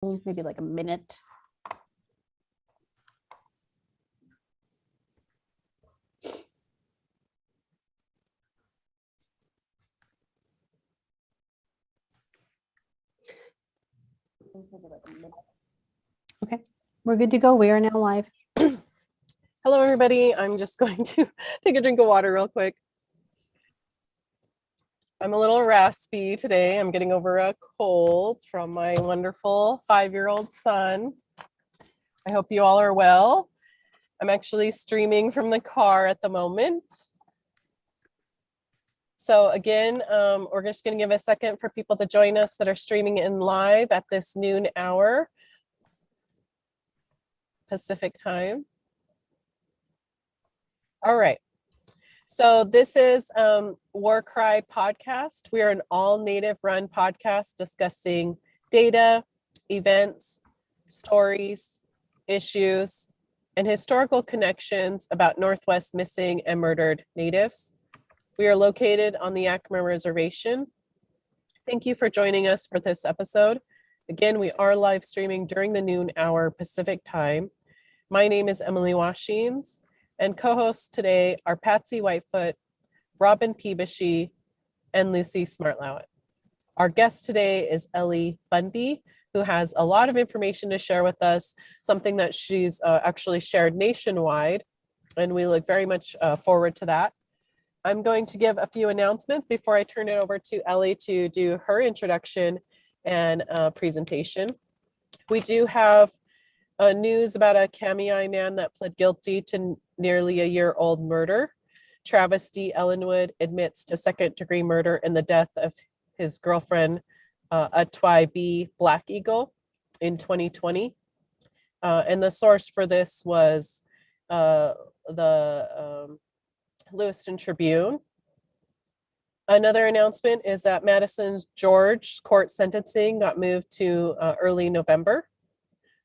maybe like a minute. Okay, we're good to go. We are now live. Hello, everybody. I'm just going to take a drink of water real quick. I'm a little raspy today. I'm getting over a cold from my wonderful 5-year-old son. I hope you all are well. I'm actually streaming from the car at the moment. So again, we're just going to give a second for people to join us that are streaming in live at this noon hour Pacific time. All right. So this is War Cry Podcast. We are an all native run podcast discussing data, events, stories, issues, and historical connections about Northwest missing and murdered natives. We are located on the Yakima Reservation. Thank you for joining us for this episode. Again, we are live streaming during the noon hour Pacific time. My name is Emily Washings, and co-hosts today are Patsy Whitefoot, Robin Peebushy, and Lucy Smartlowit. Our guest today is Ellie Bundy, who has a lot of information to share with us, something that she's actually shared nationwide, and we look very much forward to that. I'm going to give a few announcements before I turn it over to Ellie to do her introduction and presentation. We do have news about a Kamiai man that pled guilty to nearly a year-old murder. Travis D. Ellenwood admits to second-degree murder in the death of his girlfriend, Atwai B. Black Eagle, in 2020. And the source for this was the Lewiston Tribune. Another announcement is that Madison's George court sentencing got moved to early November.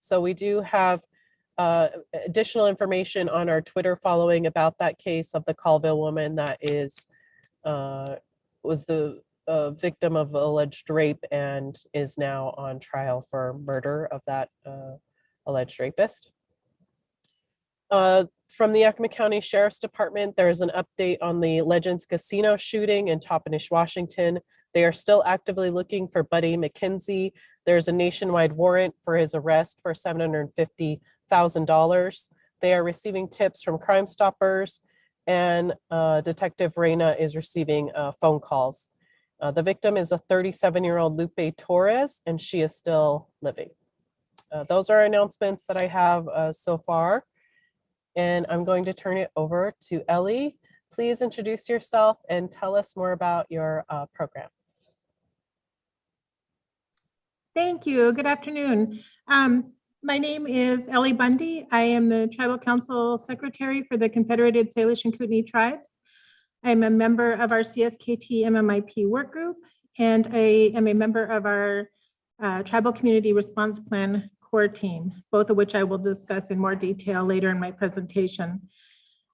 So we do have additional information on our Twitter following about that case of the Colville woman that was the victim of alleged rape and is now on trial for murder of that alleged rapist. From the Yakima County Sheriff's Department, there is an update on the Legends Casino shooting in Toppenish, Washington. They are still actively looking for Buddy McKenzie. There's a nationwide warrant for his arrest for $750,000. They are receiving tips from Crime Stoppers, and Detective Reyna is receiving phone calls. The victim is a 37-year-old Lupe Torres, and she is still living. Those are announcements that I have so far. And I'm going to turn it over to Ellie. Please introduce yourself and tell us more about your program. Thank you. Good afternoon. My name is Ellie Bundy. I am the Tribal Council Secretary for the Confederated Salish and Kootenai Tribes. I'm a member of our Cskt MMIP work group, and I am a member of our Tribal Community Response Plan core team, both of which I will discuss in more detail later in my presentation.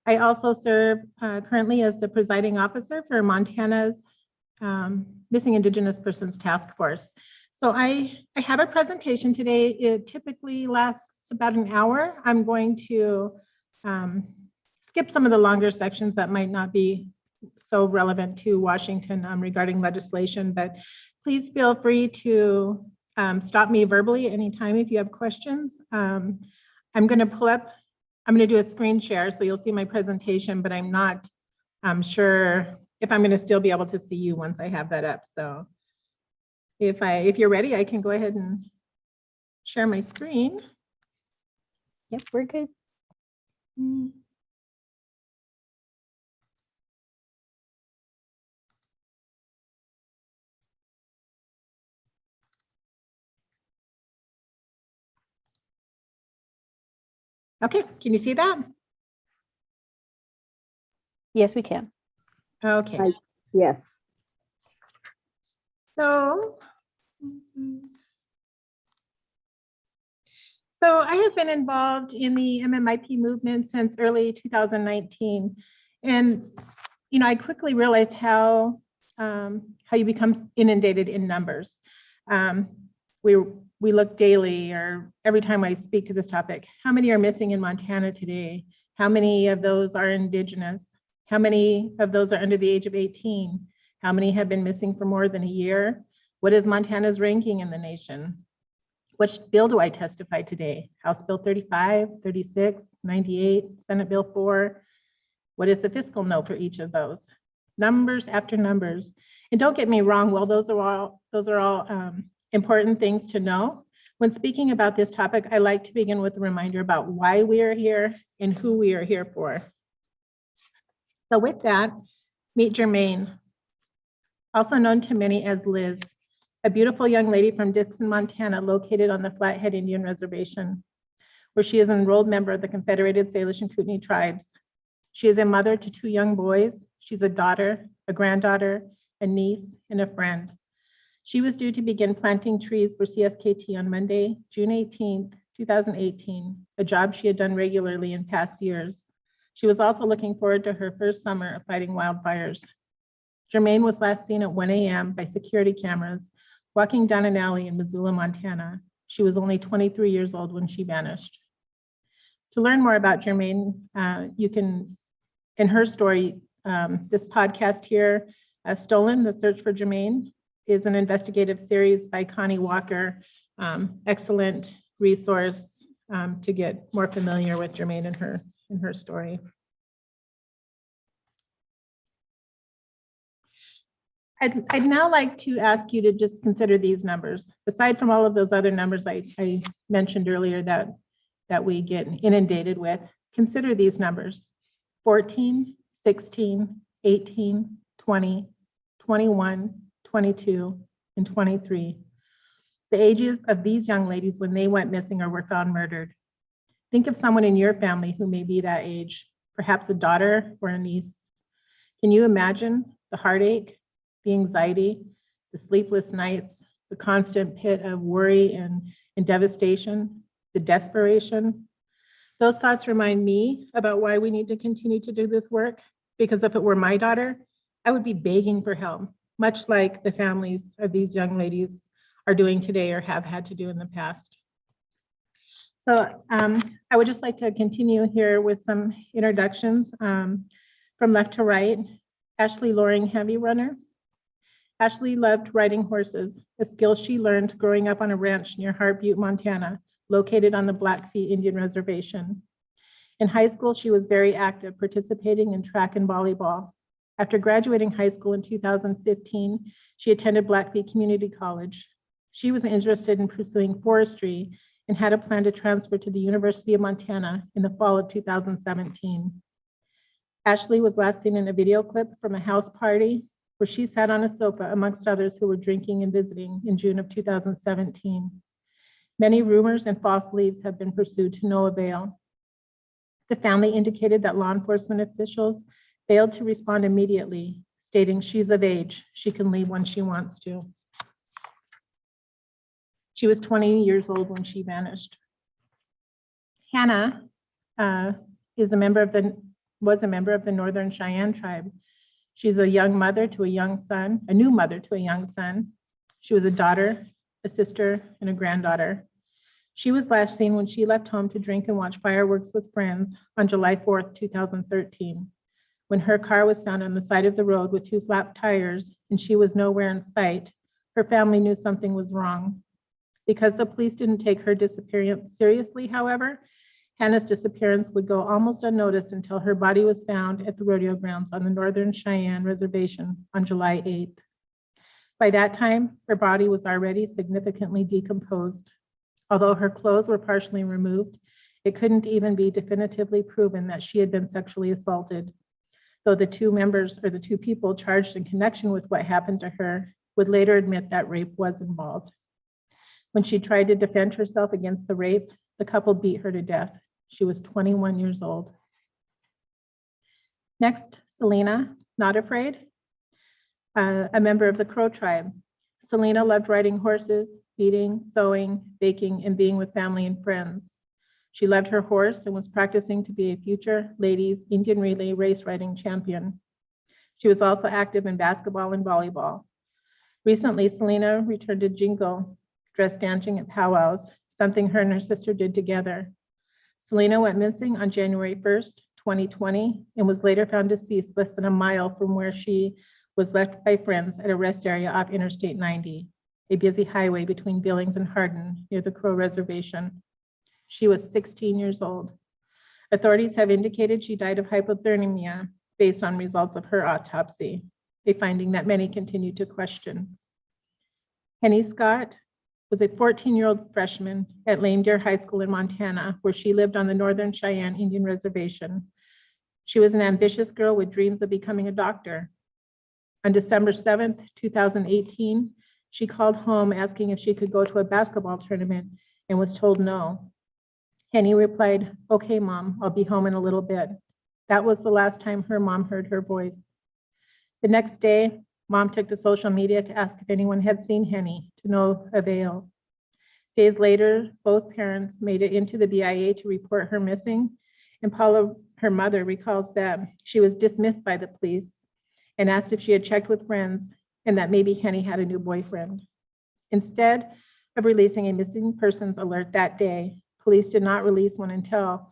I also serve currently as the presiding officer for Montana's Missing Indigenous Persons Task Force. So I have a presentation today. It typically lasts about an hour. I'm going to skip some of the longer sections that might not be so relevant to Washington regarding legislation, but please feel free to stop me verbally anytime if you have questions. I'm going to do a screen share so you'll see my presentation, but I'm not sure if I'm going to still be able to see you once I have that up. So if you're ready, I can go ahead and share my screen. Yep, we're good. Okay, can you see that? Yes, we can. Okay. Yes. So I have been involved in the MMIP movement since early 2019. And, I quickly realized how you become inundated in numbers. We we look daily or every time I speak to this topic, how many are missing in Montana today? How many of those are Indigenous? How many of those are under the age of 18? How many have been missing for more than a year? What is Montana's ranking in the nation? Which bill do I testify today? House Bill 35, 36, 98, Senate Bill 4. What is the fiscal note for each of those? Numbers after numbers. And don't get me wrong, well, those are all important things to know. When speaking about this topic, I like to begin with a reminder about why we are here and who we are here for. So with that, meet Jermaine, also known to many as Liz, a beautiful young lady from Dixon, Montana, located on the Flathead Indian Reservation, where she is an enrolled member of the Confederated Salish and Kootenai tribes. She is a mother to 2 young boys. She's a daughter, a granddaughter, a niece, and a friend. She was due to begin planting trees for Cskt on Monday, June 18th, 2018, a job she had done regularly in past years. She was also looking forward to her first summer of fighting wildfires. Jermaine was last seen at 1 a.m. by security cameras walking down an alley in Missoula, Montana. She was only 23 years old when she vanished. To learn more about Jermaine, you can, in her story, this podcast here, Stolen, The Search for Jermaine, is an investigative series by Connie Walker. Excellent resource to get more familiar with Jermaine and her story. I'd now like to ask you to just consider these numbers. Aside from all of those other numbers I mentioned earlier that we get inundated with, consider these numbers: 14, 16, 18, 20, 21, 22, and 23. The ages of these young ladies when they went missing or were found murdered. Think of someone in your family who may be that age, perhaps a daughter or a niece. Can you imagine the heartache, the anxiety, the sleepless nights, the constant pit of worry and devastation, the desperation? Those thoughts remind me about why we need to continue to do this work, because if it were my daughter, I would be begging for help, much like the families of these young ladies are doing today or have had to do in the past. So I would just like to continue here with some introductions from left to right. Ashley Loring, heavy runner. Ashley loved riding horses, a skill she learned growing up on a ranch near Hart Butte, Montana, located on the Blackfeet Indian Reservation. In high school, she was very active, participating in track and volleyball. After graduating high school in 2015, she attended Blackfeet Community College. She was interested in pursuing forestry and had a plan to transfer to the University of Montana in the fall of 2017. Ashley was last seen in a video clip from a house party where she sat on a sofa amongst others who were drinking and visiting in June of 2017. Many rumors and false leads have been pursued to no avail. The family indicated that law enforcement officials failed to respond immediately, stating she's of age, she can leave when she wants to. She was 20 years old when she vanished. Hannah was a member of the Northern Cheyenne tribe. She's a young mother to a young son, a new mother to a young son. She was a daughter, a sister, and a granddaughter. She was last seen when she left home to drink and watch fireworks with friends on July 4th, 2013. When her car was found on the side of the road with 2 flat tires and she was nowhere in sight, her family knew something was wrong. Because the police didn't take her disappearance seriously, however, Hannah's disappearance would go almost unnoticed until her body was found at the rodeo grounds on the Northern Cheyenne Reservation on July 8th. By that time, her body was already significantly decomposed. Although her clothes were partially removed, it couldn't even be definitively proven that she had been sexually assaulted, though the 2 people charged in connection with what happened to her would later admit that rape was involved. When she tried to defend herself against the rape, the couple beat her to death. She was 21 years old. Next, Selena, not afraid, a member of the Crow tribe. Selena loved riding horses, feeding, sewing, baking, and being with family and friends. She loved her horse and was practicing to be a future ladies Indian relay race riding champion. She was also active in basketball and volleyball. Recently, Selena returned to Jingo, dress dancing at powwows, something her and her sister did together. Selena went missing on January 1st, 2020, and was later found deceased less than a mile from where she was left by friends at a rest area off Interstate 90, a busy highway between Billings and Hardin near the Crow Reservation. She was 16 years old. Authorities have indicated she died of hypothermia based on results of her autopsy, a finding that many continue to question. Henny Scott was a 14-year-old freshman at Lame Deer High School in Montana, where she lived on the Northern Cheyenne Indian Reservation. She was an ambitious girl with dreams of becoming a doctor. On December 7th, 2018, she called home asking if she could go to a basketball tournament and was told no. Henny replied, "Okay, Mom, I'll be home in a little bit." That was the last time her mom heard her voice. The next day, Mom took to social media to ask if anyone had seen Henny, to no avail. Days later, both parents made it into the BIA to report her missing, and Paula, her mother, recalls that she was dismissed by the police and asked if she had checked with friends and that maybe Henny had a new boyfriend. Instead of releasing a missing persons alert that day, police did not release one until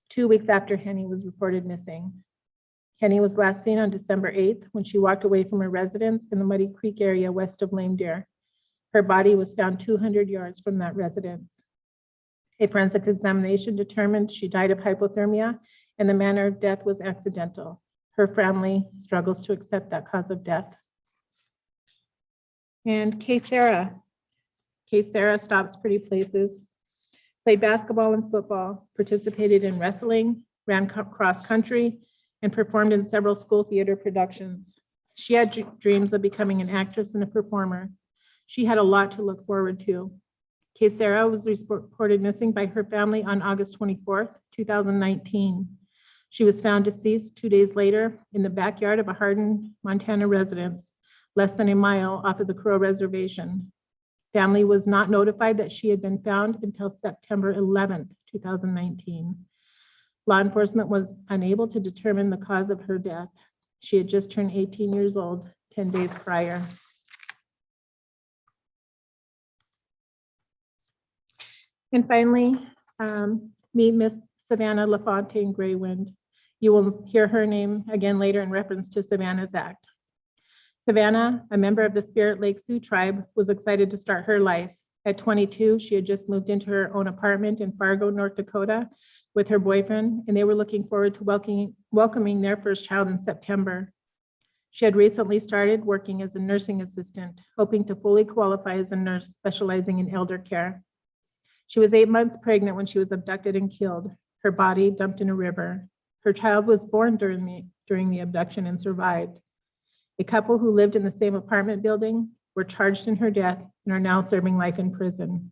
2 weeks after Henny was reported missing. Henny was last seen on December 8th when she walked away from her residence in the Muddy Creek area west of Lame Deer. Her body was found 200 yards from that residence. A forensic examination determined she died of hypothermia and the manner of death was accidental. Her family struggles to accept that cause of death. And Cskt. Cskt stops pretty places. Played basketball and football, participated in wrestling, ran cross country, and performed in several school theater productions. She had dreams of becoming an actress and a performer. She had a lot to look forward to. Cskt was reported missing by her family on August 24th, 2019. She was found deceased 2 days later in the backyard of a Hardin, Montana residence, less than a mile off of the Crow Reservation. Family was not notified that she had been found until September 11th, 2019. Law enforcement was unable to determine the cause of her death. She had just turned 18 years old 10 days prior. And finally, meet Miss Savannah LaFontaine Graywind. You will hear her name again later in reference to Savannah's Act. Savannah, a member of the Spirit Lake Sioux tribe, was excited to start her life. At 22, she had just moved into her own apartment in Fargo, North Dakota, with her boyfriend, and they were looking forward to welcoming their first child in September. She had recently started working as a nursing assistant, hoping to fully qualify as a nurse specializing in elder care. She was 8 months pregnant when she was abducted and killed, her body dumped in a river. Her child was born during the abduction and survived. A couple who lived in the same apartment building were charged in her death and are now serving life in prison.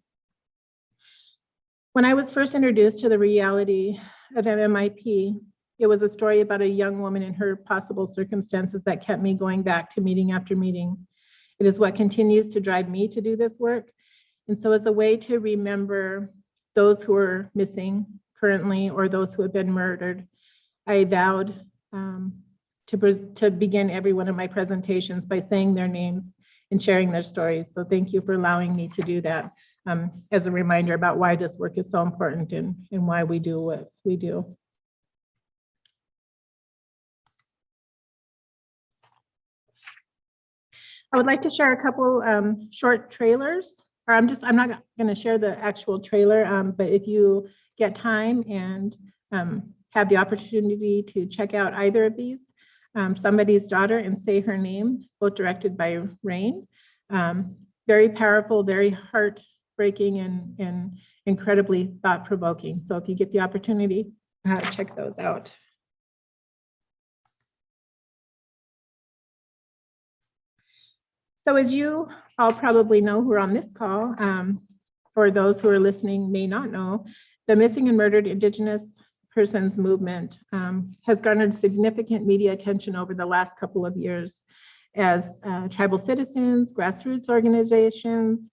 When I was first introduced to the reality of MMIP, it was a story about a young woman and her possible circumstances that kept me going back to meeting after meeting. It is what continues to drive me to do this work. And so as a way to remember those who are missing currently or those who have been murdered, I vowed to begin every one of my presentations by saying their names and sharing their stories. So thank you for allowing me to do that as a reminder about why this work is so important and why we do what we do. I would like to share a couple short trailers, or I'm not going to share the actual trailer, but if you get time and have the opportunity to check out either of these, Somebody's Daughter and Say Her Name, both directed by Rain. Very powerful, very heartbreaking, and incredibly thought-provoking. So if you get the opportunity, check those out. So as you all probably know who are on this call, or those who are listening may not know, the Missing and Murdered Indigenous Persons movement has garnered significant media attention over the last couple of years as tribal citizens, grassroots organizations,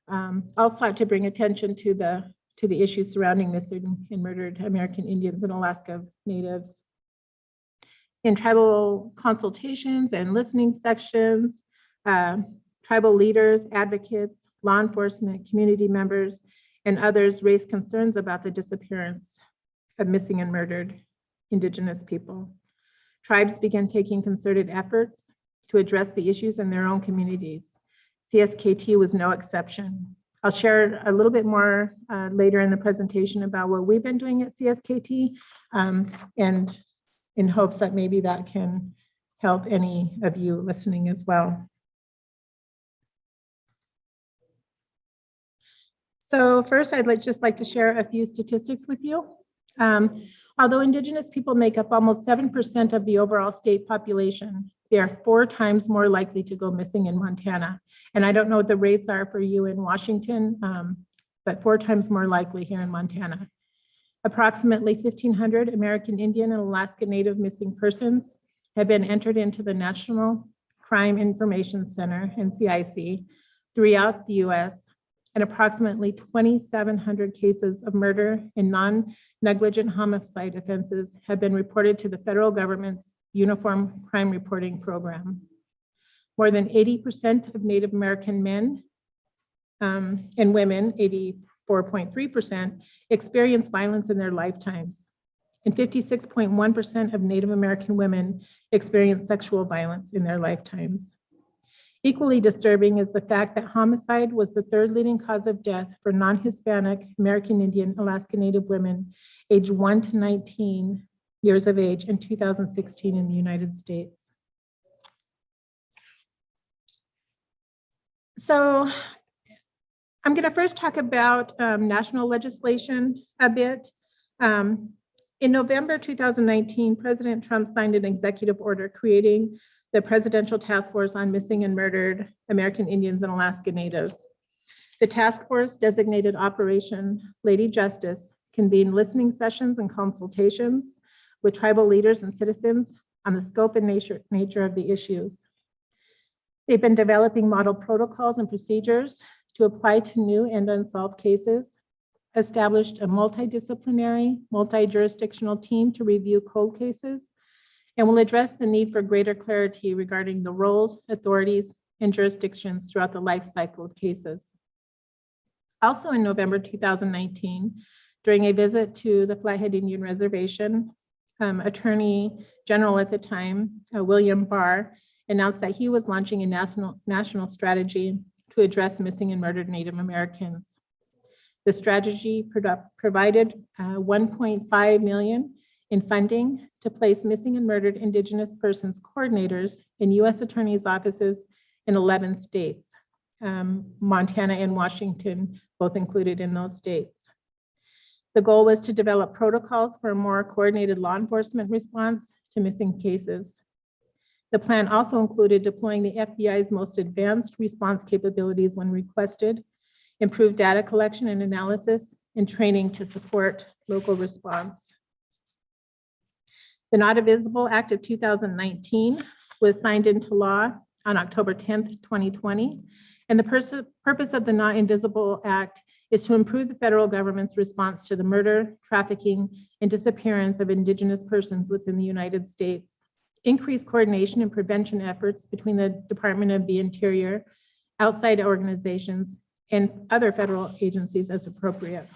all sought to bring attention to the issues surrounding missing and murdered American Indians and Alaska Natives. In tribal consultations and listening sections, tribal leaders, advocates, law enforcement, community members, and others raised concerns about the disappearance of missing and murdered Indigenous people. Tribes began taking concerted efforts to address the issues in their own communities. CSKT was no exception. I'll share a little bit more later in the presentation about what we've been doing at CSKT, and in hopes that maybe that can help any of you listening as well. So first, I'd just like to share a few statistics with you. Although Indigenous people make up almost 7% of the overall state population, they are 4 times more likely to go missing in Montana. And I don't know what the rates are for you in Washington, but 4 times more likely here in Montana. Approximately 1,500 American Indian and Alaska Native missing persons have been entered into the National Crime Information Center, NCIC, throughout the US, and approximately 2,700 cases of murder and non-negligent homicide offenses have been reported to the federal government's Uniform Crime Reporting Program. More than 80% of Native American men and women, 84.3%, experience violence in their lifetimes. And 56.1% of Native American women experience sexual violence in their lifetimes. Equally disturbing is the fact that homicide was the 3rd leading cause of death for non-Hispanic American Indian Alaska Native women aged 1 to 19 years of age in 2016 in the United States. So I'm going to first talk about national legislation a bit. In November 2019, President Trump signed an executive order creating the Presidential Task Force on Missing and Murdered American Indians and Alaska Natives. The task force, designated Operation Lady Justice, convened listening sessions and consultations with tribal leaders and citizens on the scope and nature of the issues. They've been developing model protocols and procedures to apply to new and unsolved cases, established a multidisciplinary, multi-jurisdictional team to review cold cases, and will address the need for greater clarity regarding the roles, authorities, and jurisdictions throughout the life cycle of cases. Also in November 2019, during a visit to the Flathead Indian Reservation, Attorney General at the time, William Barr, announced that he was launching a national strategy to address missing and murdered Native Americans. The strategy provided $1.5 million in funding to place missing and murdered Indigenous persons coordinators in U.S. attorneys' offices in 11 states, Montana and Washington both included in those states. The goal was to develop protocols for a more coordinated law enforcement response to missing cases. The plan also included deploying the FBI's most advanced response capabilities when requested, improved data collection and analysis, and training to support local response. The Non-Divisible Act of 2019 was signed into law on October 10th, 2020, and the purpose of the Non-Divisible Act is to improve the federal government's response to the murder, trafficking, and disappearance of Indigenous persons within the United States, increase coordination and prevention efforts between the Department of the Interior, outside organizations, and other federal agencies as appropriate.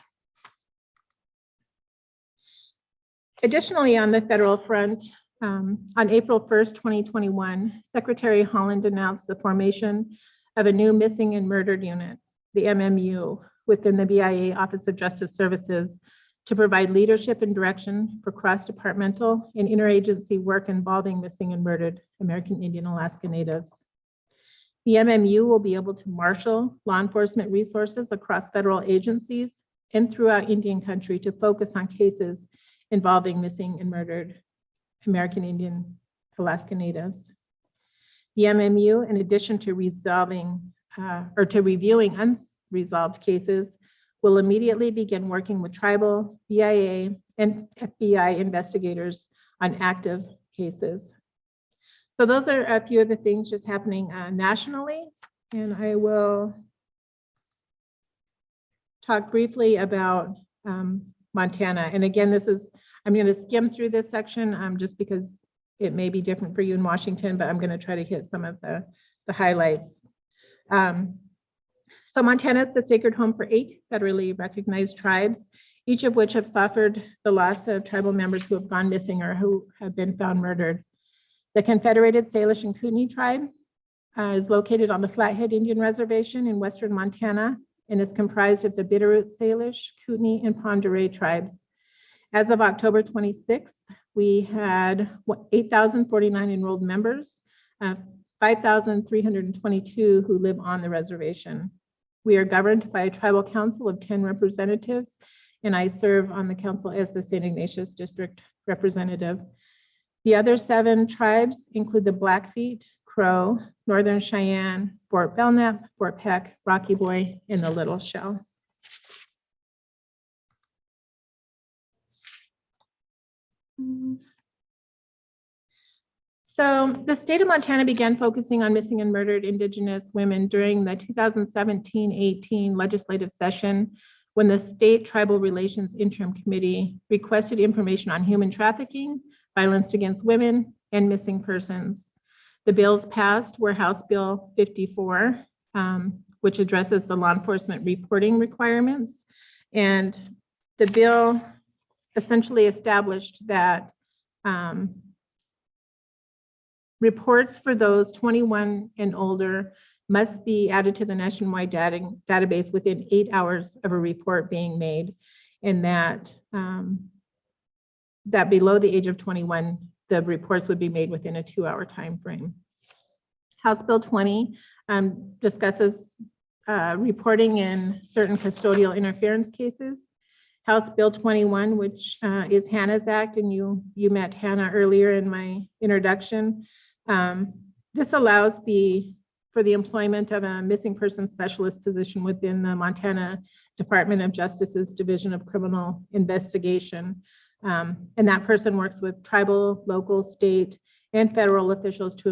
Additionally, on the federal front, on April 1st, 2021, Secretary Holland announced the formation of a new Missing and Murdered Unit, the MMU, within the BIA Office of Justice Services to provide leadership and direction for cross-departmental and interagency work involving missing and murdered American Indian Alaska Natives. The MMU will be able to marshal law enforcement resources across federal agencies and throughout Indian country to focus on cases involving missing and murdered American Indian Alaska Natives. The MMU, in addition to reviewing unresolved cases, will immediately begin working with tribal, BIA, and FBI investigators on active cases. So those are a few of the things just happening nationally, and I will talk briefly about Montana. And again, I'm going to skim through this section just because it may be different for you in Washington, but I'm going to try to hit some of the highlights. So Montana is the sacred home for 8 federally recognized tribes, each of which have suffered the loss of tribal members who have gone missing or who have been found murdered. The Confederated Salish and Kootenai tribe is located on the Flathead Indian Reservation in western Montana and is comprised of the Bitterroot Salish, Kootenai, and Pend d'Oreille tribes. As of October 26th, we had 8,049 enrolled members, 5,322 who live on the reservation. We are governed by a tribal council of 10 representatives, and I serve on the council as the St. Ignatius District Representative. The other 7 tribes include the Blackfeet, Crow, Northern Cheyenne, Fort Belknap, Fort Peck, Rocky Boy, and the Little Shell. So the state of Montana began focusing on missing and murdered Indigenous women during the 2017-18 legislative session when the State Tribal Relations Interim Committee requested information on human trafficking, violence against women, and missing persons. The bills passed were House Bill 54, which addresses the law enforcement reporting requirements. And the bill essentially established that reports for those 21 and older must be added to the nationwide database within 8 hours of a report being made, and that that below the age of 21, the reports would be made within a 2-hour time frame. House Bill 20 discusses reporting in certain custodial interference cases. House Bill 21, which is Hannah's Act, and you met Hannah earlier in my introduction. This allows for the employment of a missing person specialist position within the Montana Department of Justice's Division of Criminal Investigation. And that person works with tribal, local, state, and federal officials to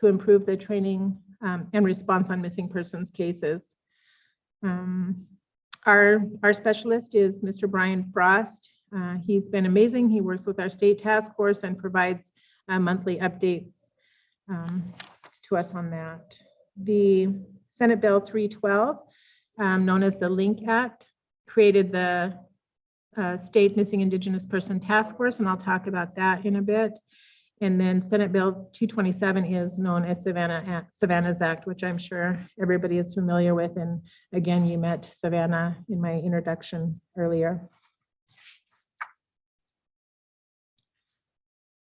improve the training and response on missing persons cases. Our specialist is Mr. Brian Frost. He's been amazing. He works with our state task force and provides monthly updates to us on that. The Senate Bill 312, known as the LINK Act, created the State Missing Indigenous Person Task Force, and I'll talk about that in a bit. And then Senate Bill 227 is known as Savannah's Act, which I'm sure everybody is familiar with. And again, you met Savannah in my introduction earlier.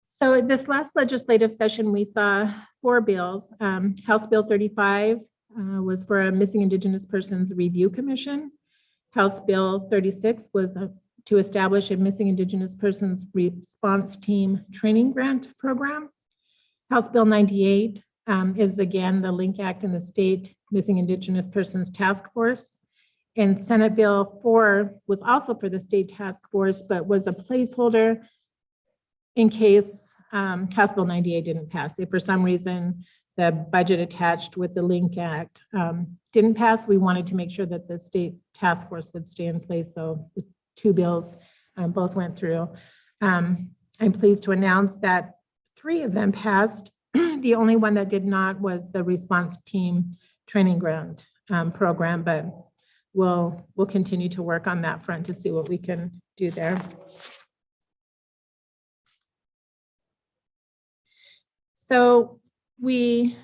So this last legislative session, we saw 4 bills. House Bill 35 was for a Missing Indigenous Persons Review Commission. House Bill 36 was to establish a Missing Indigenous Persons Response Team Training Grant Program. House Bill 98 is again the LINK Act and the State Missing Indigenous Persons Task Force. And Senate Bill 4 was also for the State Task Force, but was a placeholder in case House Bill 98 didn't pass. If for some reason the budget attached with the LINK Act didn't pass, we wanted to make sure that the State Task Force would stay in place. So the 2 bills both went through. I'm pleased to announce that 3 of them passed. The only one that did not was the Response Team Training Grant Program, but we'll continue to work on that front to see what we can do there. So we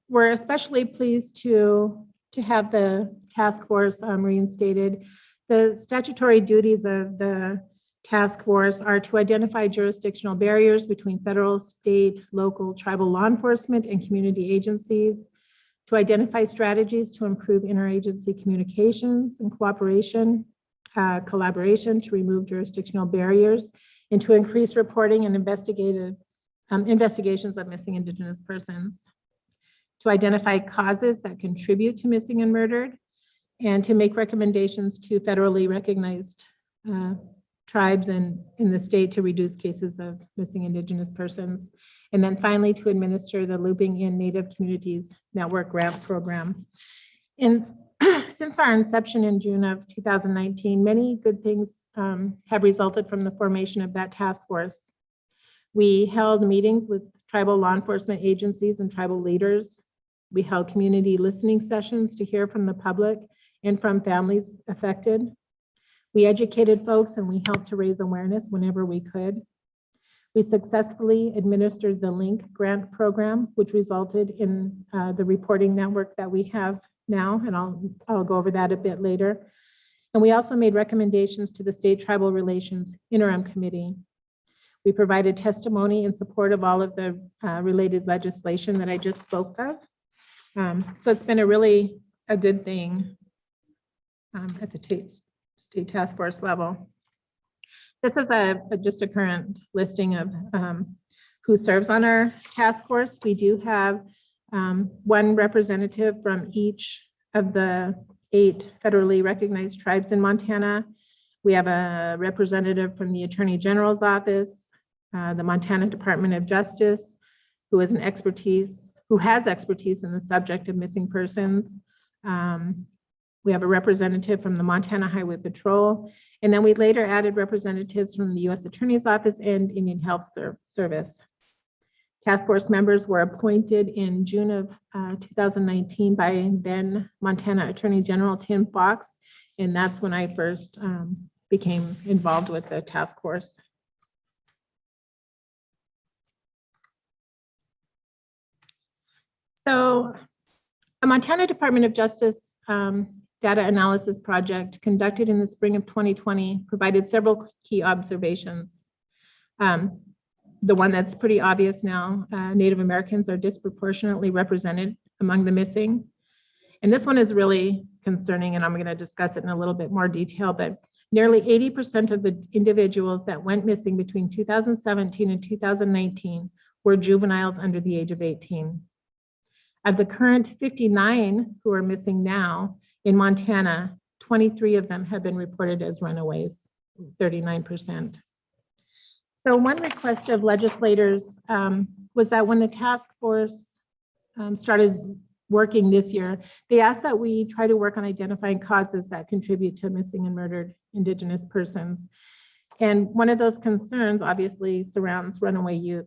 were especially pleased to have the task force reinstated. The statutory duties of the task force are to identify jurisdictional barriers between federal, state, local, tribal law enforcement and community agencies, to identify strategies to improve interagency communications and cooperation, collaboration to remove jurisdictional barriers, and to increase reporting and investigations of missing Indigenous persons, to identify causes that contribute to missing and murdered, and to make recommendations to federally recognized tribes and in the state to reduce cases of missing Indigenous persons. And then finally, to administer the Looping in Native Communities Network Grant Program. And since our inception in June of 2019, many good things have resulted from the formation of that task force. We held meetings with tribal law enforcement agencies and tribal leaders. We held community listening sessions to hear from the public and from families affected. We educated folks and we helped to raise awareness whenever we could. We successfully administered the LINK grant program, which resulted in the reporting network that we have now, and I'll go over that a bit later. And we also made recommendations to the State Tribal Relations Interim Committee. We provided testimony in support of all of the related legislation that I just spoke of. So it's been a good thing at the state task force level. This is just a current listing of who serves on our task force. We do have one representative from each of the 8 federally recognized tribes in Montana. We have a representative from the Attorney General's office, the Montana Department of Justice, who has expertise in the subject of missing persons. We have a representative from the Montana Highway Patrol, and then we later added representatives from the U.S. Attorney's Office and Indian Health Service. Task force members were appointed in June of 2019 by then Montana Attorney General Tim Fox, and that's when I first became involved with the task force. So a Montana Department of Justice data analysis project conducted in the spring of 2020 provided several key observations. The one that's pretty obvious now, Native Americans are disproportionately represented among the missing. And this one is really concerning, and I'm going to discuss it in a little bit more detail, but nearly 80% of the individuals that went missing between 2017 and 2019 were juveniles under the age of 18. Of the current 59 who are missing now in Montana, 23 of them have been reported as runaways, 39%. So one request of legislators was that when the task force started working this year, they asked that we try to work on identifying causes that contribute to missing and murdered Indigenous persons. And one of those concerns obviously surrounds runaway youth.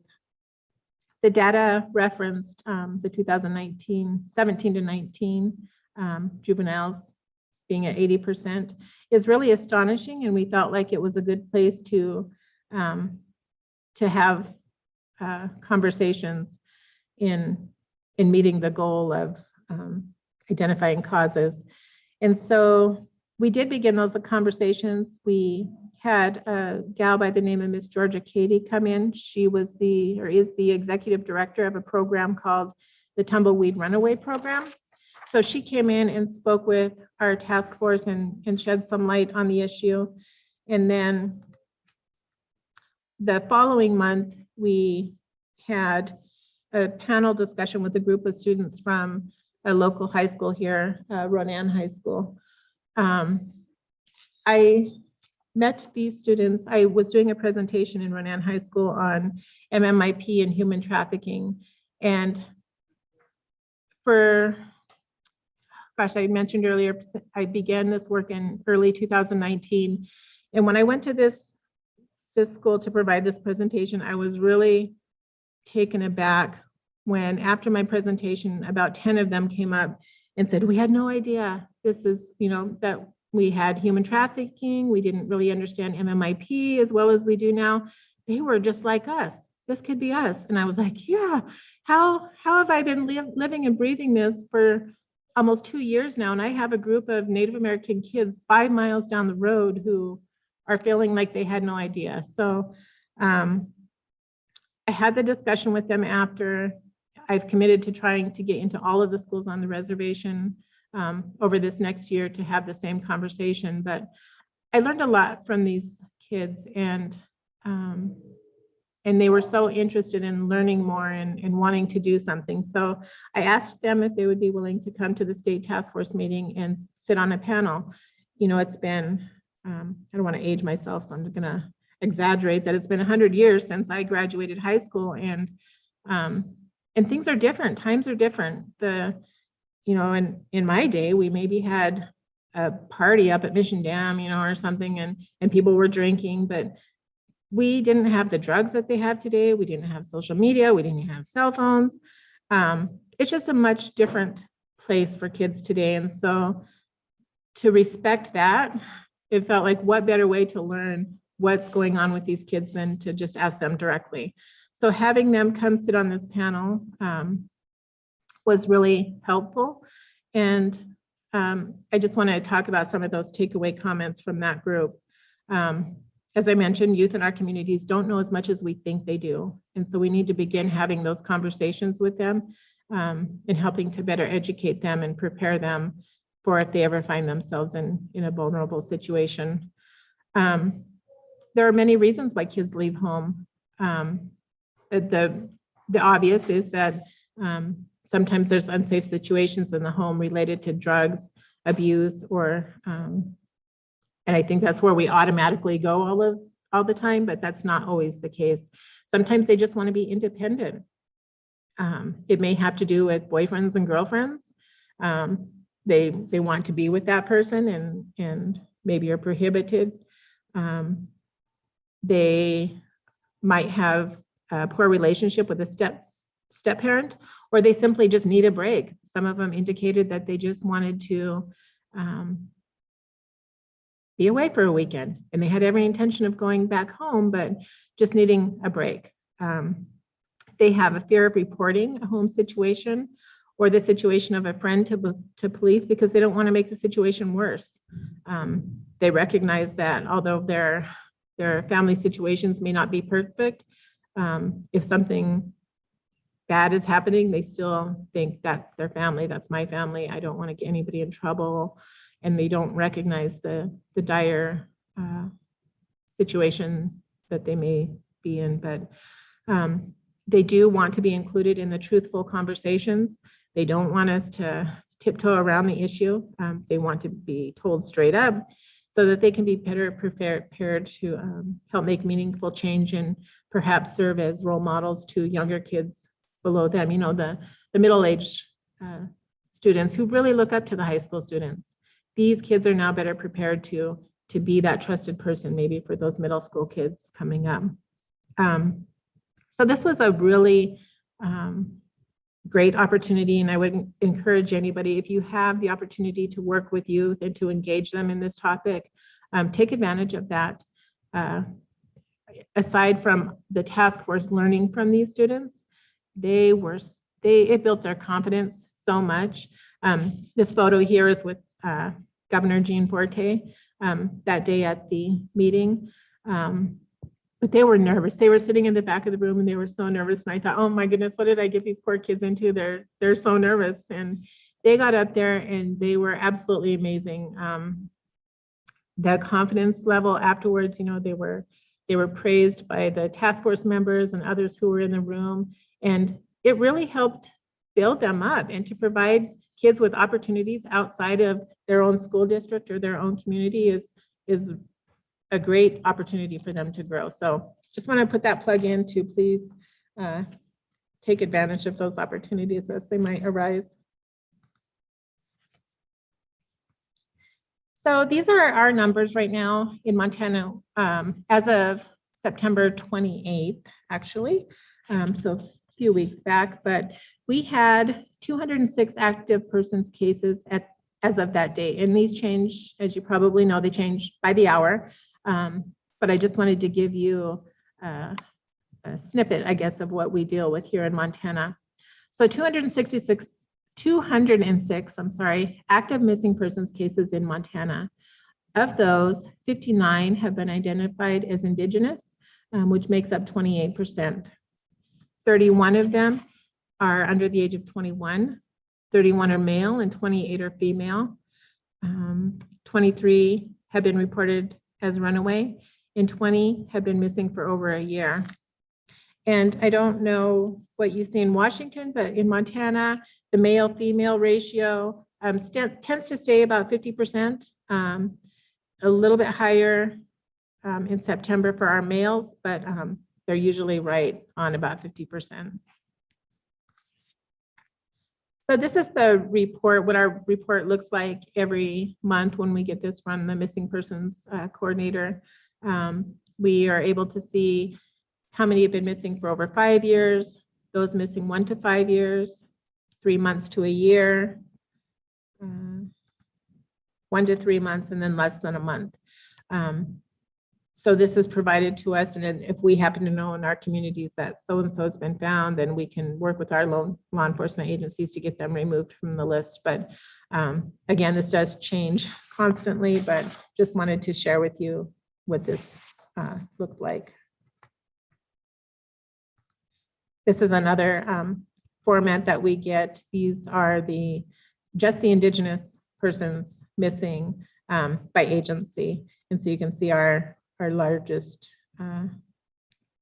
The data referenced the 2019, 17 to 19 juveniles being at 80% is really astonishing, and we felt like it was a good place to have conversations in meeting the goal of identifying causes. And so we did begin those conversations. We had a gal by the name of Miss Georgia Katie come in. She was is the executive director of a program called the Tumbleweed Runaway Program. So she came in and spoke with our task force and shed some light on the issue. And then the following month, we had a panel discussion with a group of students from a local high school here, Ronan High School. I met these students. I was doing a presentation in Ronan High School on MMIP and human trafficking. And I mentioned earlier, I began this work in early 2019. And when I went to this school to provide this presentation, I was really taken aback when after my presentation, about 10 of them came up and said, we had no idea this is, that we had human trafficking. We didn't really understand MMIP as well as we do now. They were just like us. This could be us. And I was like, yeah, how have I been living and breathing this for almost 2 years now? And I have a group of Native American kids 5 miles down the road who are feeling like they had no idea. So I had the discussion with them after. I've committed to trying to get into all of the schools on the reservation over this next year to have the same conversation. But I learned a lot from these kids, and they were so interested in learning more and wanting to do something. So I asked them if they would be willing to come to the state task force meeting and sit on a panel. It's been, I don't want to age myself, so I'm just gonna exaggerate that it's been 100 years since I graduated high school, and things are different, times are different. In my day, we maybe had a party up at Mission Dam, or something, and people were drinking, but we didn't have the drugs that they have today. We didn't have social media. We didn't have cell phones. And it's just a much different place for kids today. And so to respect that, it felt like what better way to learn what's going on with these kids than to just ask them directly. So having them come sit on this panel was really helpful. And I just want to talk about some of those takeaway comments from that group. As I mentioned, youth in our communities don't know as much as we think they do. And so we need to begin having those conversations with them and helping to better educate them and prepare them for if they ever find themselves in a vulnerable situation. There are many reasons why kids leave home. The obvious is that sometimes there's unsafe situations in the home related to drugs, abuse, or and I think that's where we automatically go all the time, but that's not always the case. Sometimes they just want to be independent. It may have to do with boyfriends and girlfriends. They want to be with that person and maybe are prohibited. They might have a poor relationship with a step parent, or they simply just need a break. Some of them indicated that they just wanted to be away for a weekend, and they had every intention of going back home, but just needing a break. They have a fear of reporting a home situation or the situation of a friend to police because they don't want to make the situation worse. They recognize that although their family situations may not be perfect, if something bad is happening, they still think that's their family, that's my family, I don't want to get anybody in trouble, and they don't recognize the dire situation that they may be in. But they do want to be included in the truthful conversations. They don't want us to tiptoe around the issue. They want to be told straight up so that they can be better prepared to help make meaningful change and perhaps serve as role models to younger kids below them, you know, the middle-aged students who really look up to the high school students. These kids are now better prepared to be that trusted person, maybe for those middle school kids coming up. So this was a really great opportunity, and I would encourage anybody, if you have the opportunity to work with youth and to engage them in this topic, take advantage of that. Aside from the task force learning from these students, it built their confidence so much. This photo here is with Governor Jean Forte that day at the meeting. But they were nervous. They were sitting in the back of the room and they were so nervous. And I thought, oh my goodness, what did I get these poor kids into? They're so nervous. And they got up there and they were absolutely amazing. The confidence level afterwards, you know, they were praised by the task force members and others who were in the room. And it really helped build them up and to provide kids with opportunities outside of their own school district or their own community is a great opportunity for them to grow. So just want to put that plug in to please take advantage of those opportunities as they might arise. So these are our numbers right now in Montana as of September 28th, actually. So a few weeks back, but we had 206 active persons cases as of that date. And these change, as you probably know, they change by the hour. But I just wanted to give you a snippet, I guess, of what we deal with here in Montana. So 206, active missing persons cases in Montana. Of those, 59 have been identified as Indigenous, which makes up 28%. 31 of them are under the age of 21, 31 are male and 28 are female. 23 have been reported as runaway and 20 have been missing for over a year. And I don't know what you see in Washington, but in Montana, the male-female ratio tends to stay about 50%, a little bit higher in September for our males, but they're usually right on about 50%. So this is the report, what our report looks like every month when we get this from the missing persons coordinator. We are able to see how many have been missing for over 5 years, those missing 1 to 5 years, 3 months to a year, 1 to 3 months, and then less than a month. So this is provided to us, and then if we happen to know in our communities that so-and-so has been found, then we can work with our law enforcement agencies to get them removed from the list. But again, this does change constantly, but just wanted to share with you what this looked like. This is another format that we get. These are just the Indigenous persons missing by agency. And so you can see our largest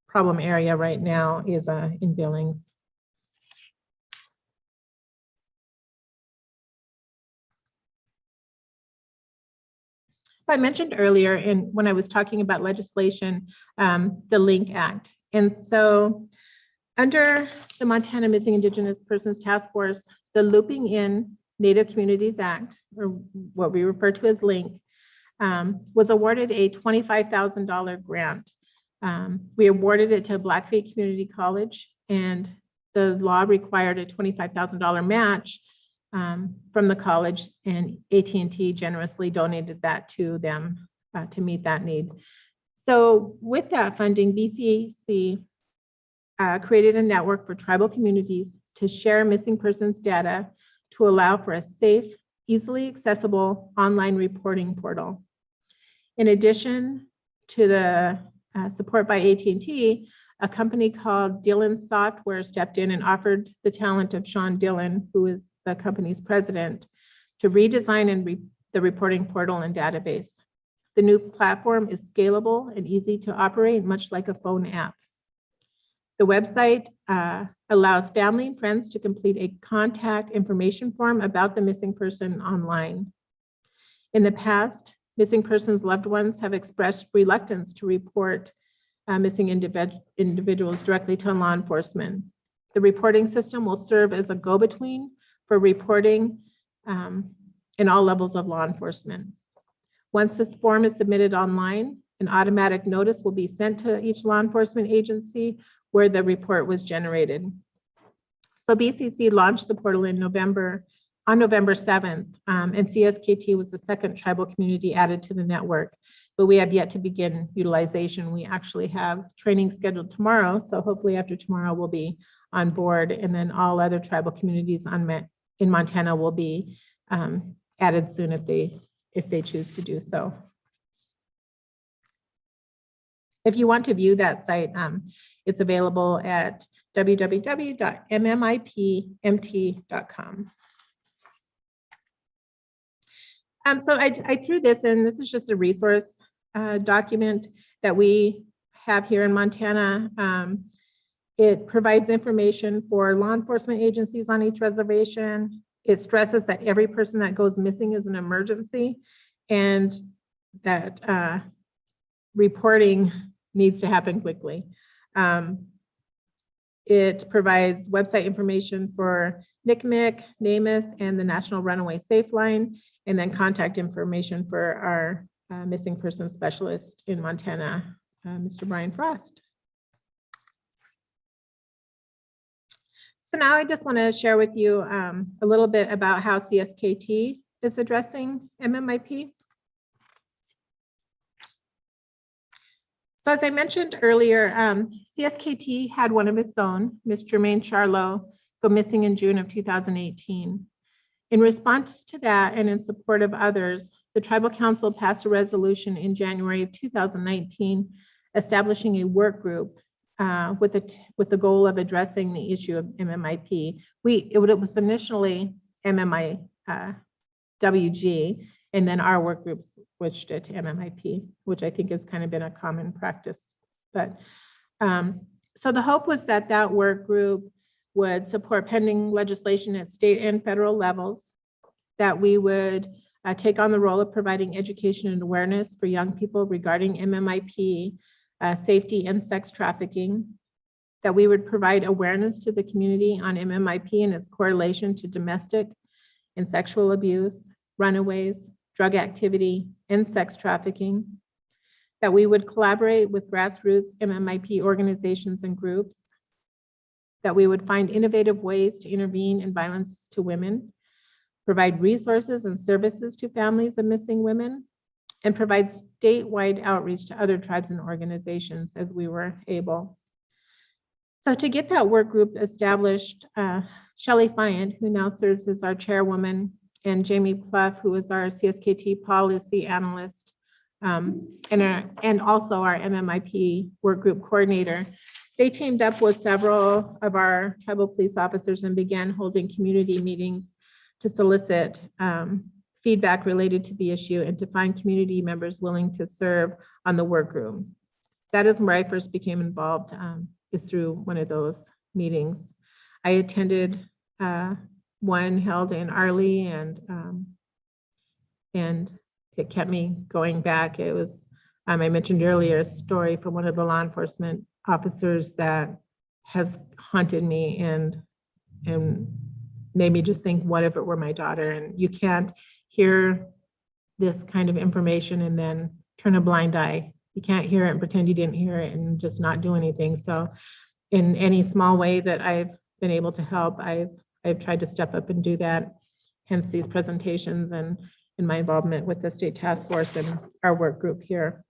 problem area right now is in Billings. So I mentioned earlier when I was talking about legislation, the LINK Act. And so under the Montana Missing Indigenous Persons Task Force, the Looping In Native Communities Act, or what we refer to as LINK, was awarded a $25,000 grant. We awarded it to Blackfeet Community College, and the law required a $25,000 match from the college, and AT&T generously donated that to them to meet that need. So with that funding, BCAC created a network for tribal communities to share missing persons data to allow for a safe, easily accessible online reporting portal. In addition to the support by AT&T, a company called Dillon Software stepped in and offered the talent of Sean Dillon, who is the company's president, to redesign the reporting portal and database. The new platform is scalable and easy to operate, much like a phone app. The website allows family and friends to complete a contact information form about the missing person online. In the past, missing persons' loved ones have expressed reluctance to report missing individuals directly to law enforcement. The reporting system will serve as a go-between for reporting in all levels of law enforcement. Once this form is submitted online, an automatic notice will be sent to each law enforcement agency where the report was generated. So BCC launched the portal on November 7th, and Cskt was the second tribal community added to the network, but we have yet to begin utilization. We actually have training scheduled tomorrow, so hopefully after tomorrow we'll be on board, and then all other tribal communities in Montana will be added soon if they choose to do so. If you want to view that site, it's available at www.mmipmt.com. So I threw this in. This is just a resource document that we have here in Montana. It provides information for law enforcement agencies on each reservation. It stresses that every person that goes missing is an emergency, and that reporting needs to happen quickly. It provides website information for NCMEC, NamUs, and the National Runaway Safe Line, and then contact information for our missing person specialist in Montana, Mr. Brian Frost. So now I just want to share with you a little bit about how Cskt is addressing MMIP. So as I mentioned earlier, Cskt had one of its own, Ms. Jermaine Charlo, go missing in June of 2018. In response to that and in support of others, the Tribal Council passed a resolution in January of 2019 establishing a work group with the goal of addressing the issue of MMIP. It was initially MMIWG, and then our work group switched it to MMIP, which I think has kind of been a common practice. But so the hope was that that work group would support pending legislation at state and federal levels, that we would take on the role of providing education and awareness for young people regarding MMIP, safety and sex trafficking, that we would provide awareness to the community on MMIP and its correlation to domestic and sexual abuse, runaways, drug activity, and sex trafficking, that we would collaborate with grassroots MMIP organizations and groups, that we would find innovative ways to intervene in violence to women, provide resources and services to families of missing women, and provide statewide outreach to other tribes and organizations as we were able. So to get that work group established, Shelley Fayant, who now serves as our chairwoman, and Jamie Pluff, who is our CSKT policy analyst, and also our MMIP work group coordinator, they teamed up with several of our tribal police officers and began holding community meetings to solicit feedback related to the issue and to find community members willing to serve on the work group. That is where I first became involved, is through one of those meetings. I attended one held in Arlie, and it kept me going back. It was, I mentioned earlier, a story from one of the law enforcement officers that has haunted me and made me just think, what if it were my daughter? And you can't hear this kind of information and then turn a blind eye. You can't hear it and pretend you didn't hear it and just not do anything. So in any small way that I've been able to help, I've tried to step up and do that, hence these presentations and in my involvement with the state task force and our work group here.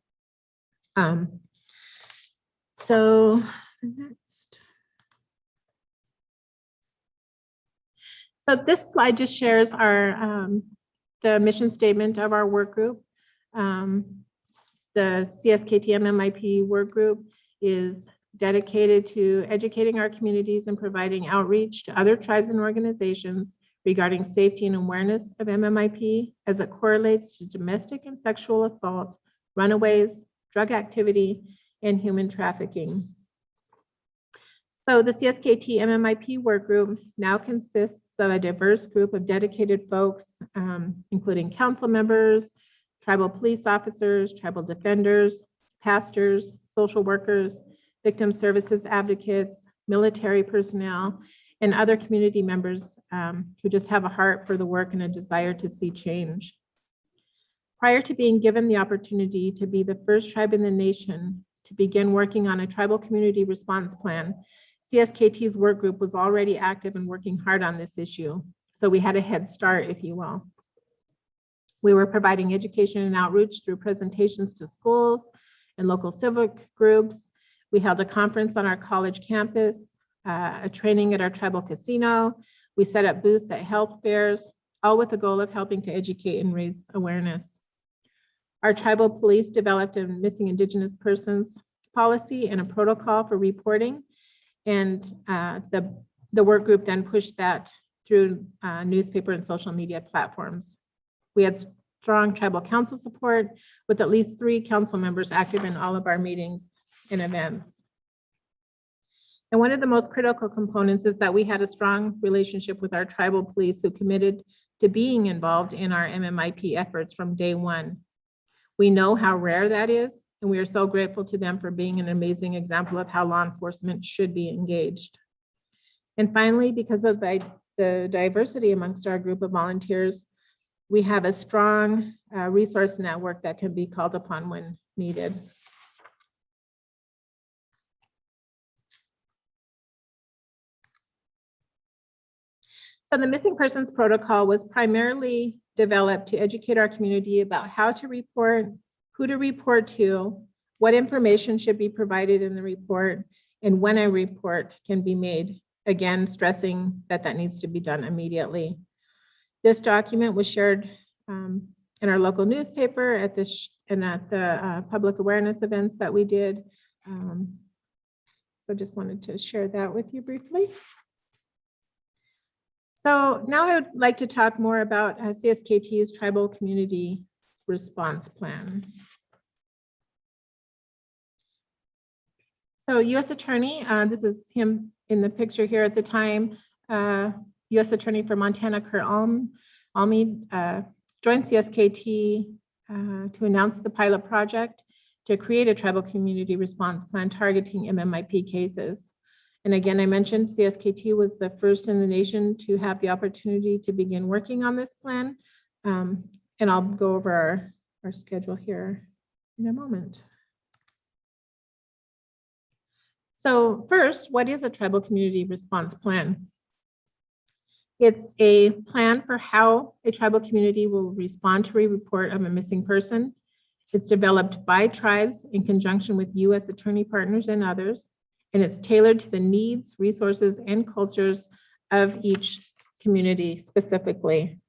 So next. So this slide just shares our the mission statement of our work group. The CSKT MMIP work group is dedicated to educating our communities and providing outreach to other tribes and organizations regarding safety and awareness of MMIP as it correlates to domestic and sexual assault, runaways, drug activity, and human trafficking. So the CSKT MMIP work group now consists of a diverse group of dedicated folks, including council members, tribal police officers, tribal defenders, pastors, social workers, victim services advocates, military personnel, and other community members who just have a heart for the work and a desire to see change. Prior to being given the opportunity to be the first tribe in the nation to begin working on a tribal community response plan, CSKT's work group was already active and working hard on this issue. So we had a head start, if you will. We were providing education and outreach through presentations to schools and local civic groups. We held a conference on our college campus, a training at our tribal casino. We set up booths at health fairs, all with the goal of helping to educate and raise awareness. Our tribal police developed a missing Indigenous persons policy and a protocol for reporting. And the work group then pushed that through newspaper and social media platforms. We had strong tribal council support with at least 3 council members active in all of our meetings and events. And one of the most critical components is that we had a strong relationship with our tribal police who committed to being involved in our MMIP efforts from day one. We know how rare that is, and we are so grateful to them for being an amazing example of how law enforcement should be engaged. And finally, because of the diversity amongst our group of volunteers, we have a strong resource network that can be called upon when needed. So the missing persons protocol was primarily developed to educate our community about how to report, who to report to, what information should be provided in the report, and when a report can be made, again, stressing that that needs to be done immediately. This document was shared in our local newspaper at the public awareness events that we did. So just wanted to share that with you briefly. So now I would like to talk more about CSKT's tribal community response plan. So U.S. Attorney, this is him in the picture here at the time, U.S. Attorney for Montana, Kurt Almeid, joined CSKT to announce the pilot project to create a tribal community response plan targeting MMIP cases. And again, I mentioned CSKT was the first in the nation to have the opportunity to begin working on this plan. And I'll go over our schedule here in a moment. So first, what is a tribal community response plan? It's a plan for how a tribal community will respond to a report of a missing person. It's developed by tribes in conjunction with U.S. attorney partners and others, and it's tailored to the needs, resources, and cultures of each community specifically.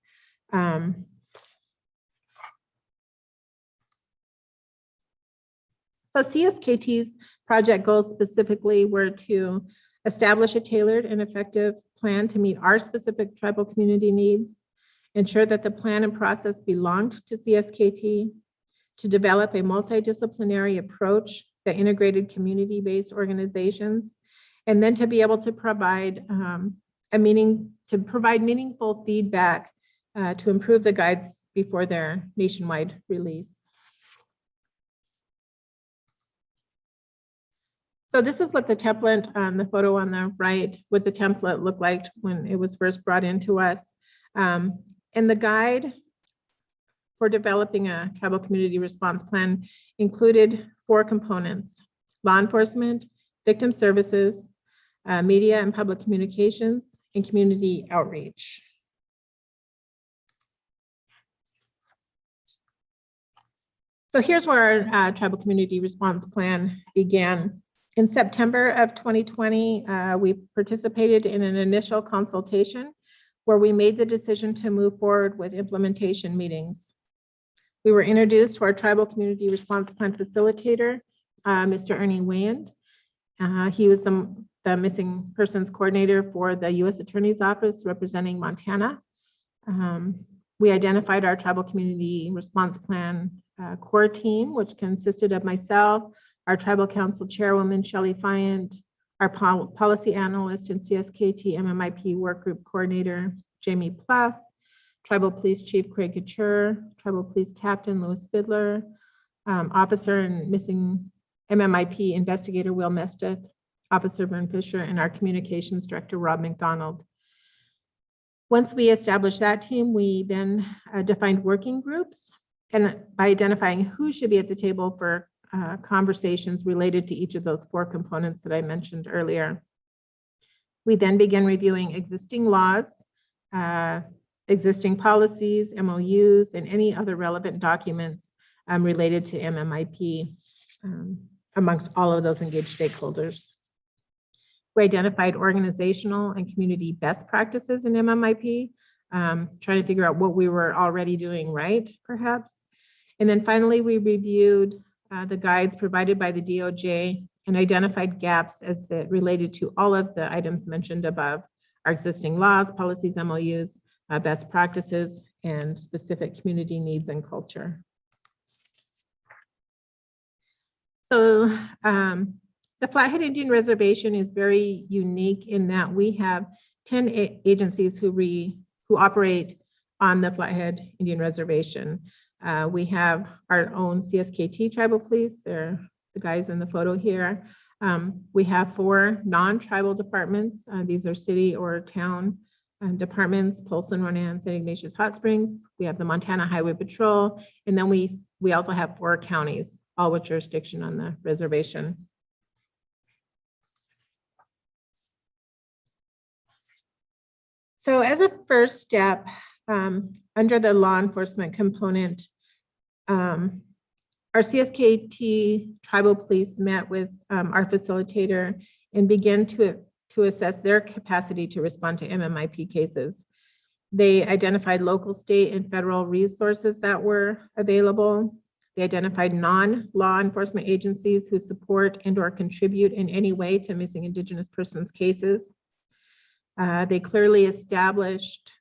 So CSKT's project goals specifically were to establish a tailored and effective plan to meet our specific tribal community needs, ensure that the plan and process belonged to CSKT, to develop a multidisciplinary approach that integrated community-based organizations, and then to be able to provide meaningful feedback to improve the guides before their nationwide release. So this is what the template on the photo on the right, what the template looked like when it was first brought into us. And the guide for developing a tribal community response plan included 4 components: law enforcement, victim services, media and public communications, and community outreach. So here's where our tribal community response plan began. In September of 2020, we participated in an initial consultation where we made the decision to move forward with implementation meetings. We were introduced to our tribal community response plan facilitator, Mr. Ernie Wayand. He was the missing persons coordinator for the U.S. Attorney's Office representing Montana. We identified our tribal community response plan core team, which consisted of myself, our tribal council chairwoman, Shelley Fyant, our policy analyst and CSKT MMIP work group coordinator, Jamie Pluff, tribal police chief, Craig Couture, tribal police captain, Louis Spidler, officer and missing MMIP investigator, Will Mesteth, officer Vern Fisher, and our communications director, Rob McDonald. Once we established that team, we then defined working groups, and by identifying who should be at the table for conversations related to each of those 4 components that I mentioned earlier. We then began reviewing existing laws, existing policies, MOUs, and any other relevant documents related to MMIP amongst all of those engaged stakeholders. We identified organizational and community best practices in MMIP, trying to figure out what we were already doing right, perhaps. And then finally, we reviewed the guides provided by the DOJ and identified gaps as it related to all of the items mentioned above: our existing laws, policies, MOUs, best practices, and specific community needs and culture. So the Flathead Indian Reservation is very unique in that we have 10 agencies who operate on the Flathead Indian Reservation. We have our own CSKT tribal police. They're the guys in the photo here. We have 4 non-tribal departments. These are city or town departments: Polson, Ronan, St. Ignatius, Hot Springs. We have the Montana Highway Patrol. And then we also have 4 counties, all with jurisdiction on the reservation. So as a first step, under the law enforcement component, our CSKT tribal police met with our facilitator and began to assess their capacity to respond to MMIP cases. They identified local, state, and federal resources that were available. They identified non-law enforcement agencies who support and/or contribute in any way to missing Indigenous persons cases. They clearly established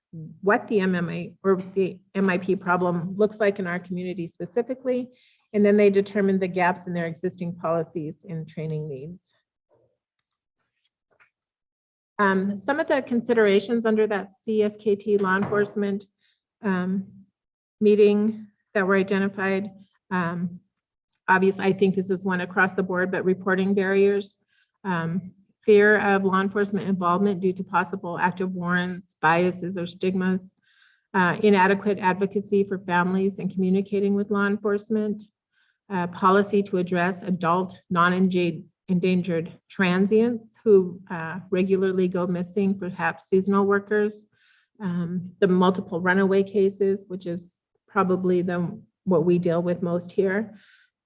what the MIP problem looks like in our community specifically, and then they determined the gaps in their existing policies and training needs. Some of the considerations under that CSKT law enforcement meeting that were identified, obviously, I think this is one across the board, but reporting barriers, fear of law enforcement involvement due to possible active warrants, biases, or stigmas, inadequate advocacy for families and communicating with law enforcement, policy to address adult non-engaged endangered transients who regularly go missing, perhaps seasonal workers, the multiple runaway cases, which is probably what we deal with most here,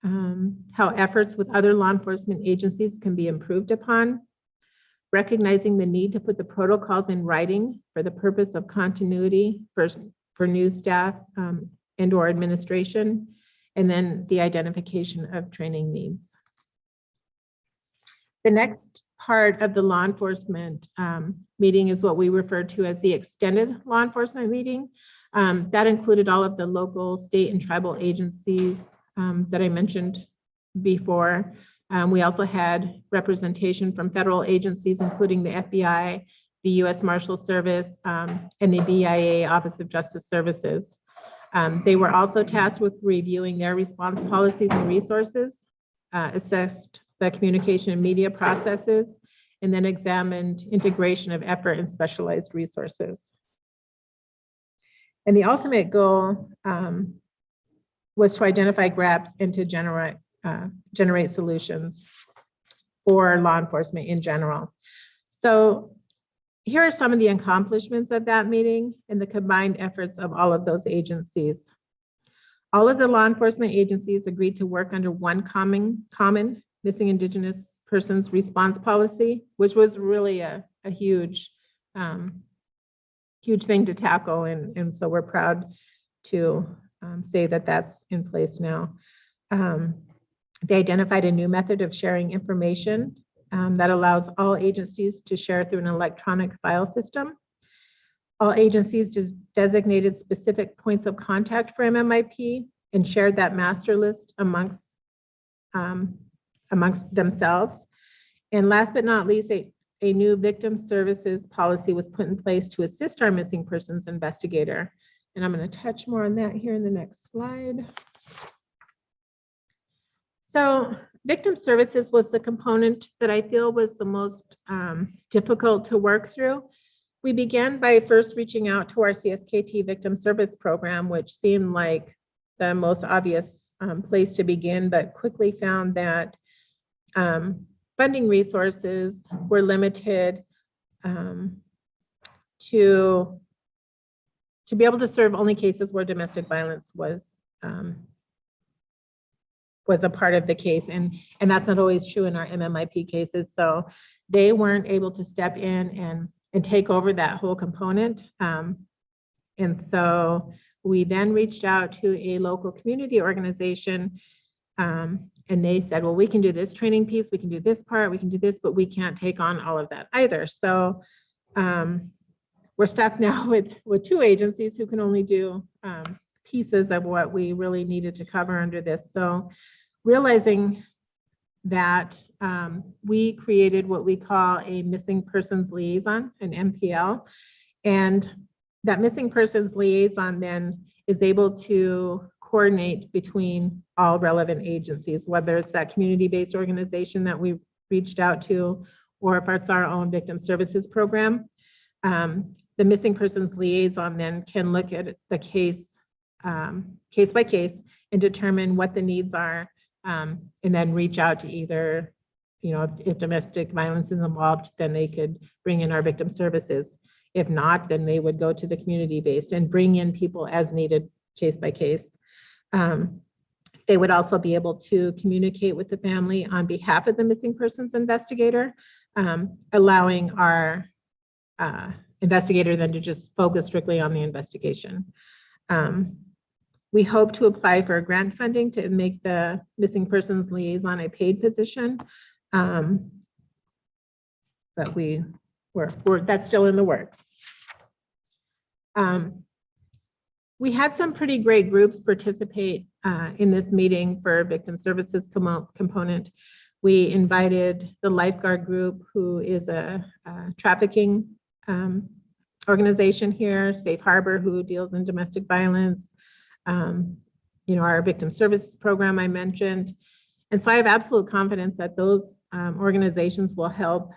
how efforts with other law enforcement agencies can be improved upon, recognizing the need to put the protocols in writing for the purpose of continuity for new staff and or administration, and then the identification of training needs. The next part of the law enforcement meeting is what we refer to as the extended law enforcement meeting. That included all of the local, state, and tribal agencies that I mentioned before. We also had representation from federal agencies, including the FBI, the U.S. Marshal Service, and the BIA Office of Justice Services. They were also tasked with reviewing their response policies and resources, assessed the communication and media processes, and then examined integration of effort and specialized resources. And the ultimate goal was to identify gaps and to generate solutions for law enforcement in general. So here are some of the accomplishments of that meeting and the combined efforts of all of those agencies. All of the law enforcement agencies agreed to work under one common missing Indigenous persons response policy, which was really a huge thing to tackle. And so we're proud to say that that's in place now. They identified a new method of sharing information that allows all agencies to share through an electronic file system. All agencies just designated specific points of contact for MMIP and shared that master list amongst themselves. And last but not least, a new victim services policy was put in place to assist our missing persons investigator. And I'm going to touch more on that here in the next slide. So victim services was the component that I feel was the most difficult to work through. We began by first reaching out to our Cskt victim service program, which seemed like the most obvious place to begin, but quickly found that funding resources were limited to be able to serve only cases where domestic violence was a part of the case, and that's not always true in our MMIP cases. So they weren't able to step in and take over that whole component. And so we then reached out to a local community organization, and they said, well, we can do this training piece, we can do this part, we can do this, but we can't take on all of that either. So we're stuck now with two agencies who can only do pieces of what we really needed to cover under this. So realizing that, we created what we call a missing persons liaison, an MPL, and that missing persons liaison then is able to coordinate between all relevant agencies, whether it's that community-based organization that we reached out to, or if it's our own victim services program. The missing persons liaison then can look at the case by case and determine what the needs are, and then reach out to either, if domestic violence is involved, then they could bring in our victim services. If not, then they would go to the community-based and bring in people as needed, case by case. They would also be able to communicate with the family on behalf of the missing persons investigator, allowing our investigator then to just focus strictly on the investigation. We hope to apply for grant funding to make the missing persons liaison a paid position, but that's still in the works. We had some pretty great groups participate in this meeting for victim services component. We invited the lifeguard group, who is a trafficking organization here, Safe Harbor, who deals in domestic violence, our victim services program I mentioned. And so I have absolute confidence that those organizations will help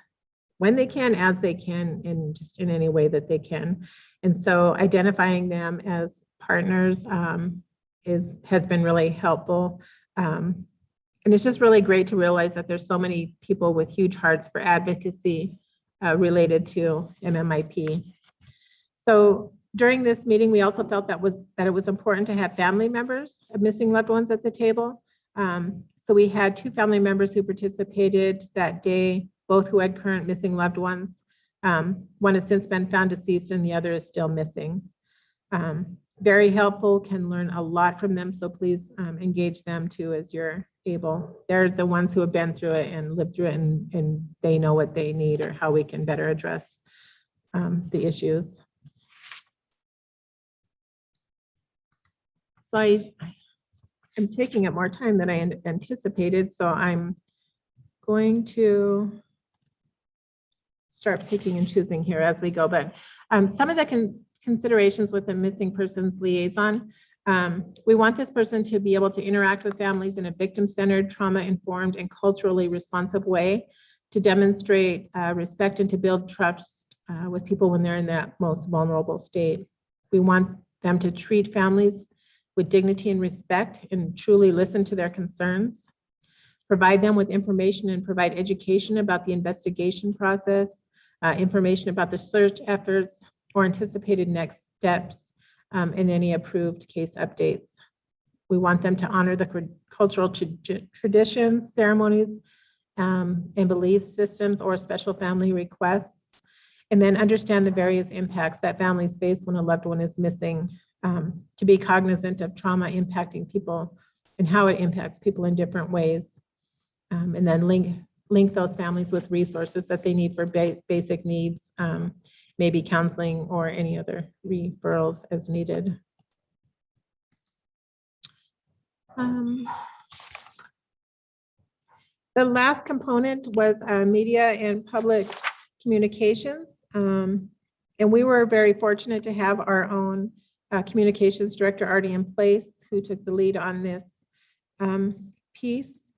when they can, as they can, and just in any way that they can. And so identifying them as partners has been really helpful. And it's just really great to realize that there's so many people with huge hearts for advocacy related to MMIP. So during this meeting, we also felt that it was important to have family members of missing loved ones at the table. So we had 2 family members who participated that day, both who had current missing loved ones. One has since been found deceased and the other is still missing. Very helpful, can learn a lot from them. So please engage them too as you're able. They're the ones who have been through it and lived through it, and they know what they need or how we can better address the issues. So I'm taking up more time than I anticipated, so I'm going to start picking and choosing here as we go. But some of the considerations with the missing persons liaison, we want this person to be able to interact with families in a victim-centered, trauma-informed, and culturally responsive way, to demonstrate respect and to build trust with people when they're in that most vulnerable state. We want them to treat families with dignity and respect and truly listen to their concerns, provide them with information and provide education about the investigation process, information about the search efforts or anticipated next steps, and any approved case updates. We want them to honor the cultural traditions, ceremonies, and belief systems or special family requests, and then understand the various impacts that families face when a loved one is missing, to be cognizant of trauma impacting people and how it impacts people in different ways, and then link those families with resources that they need for basic needs, maybe counseling or any other referrals as needed. The last component was media and public communications. And we were very fortunate to have our own communications director already in place who took the lead on this piece.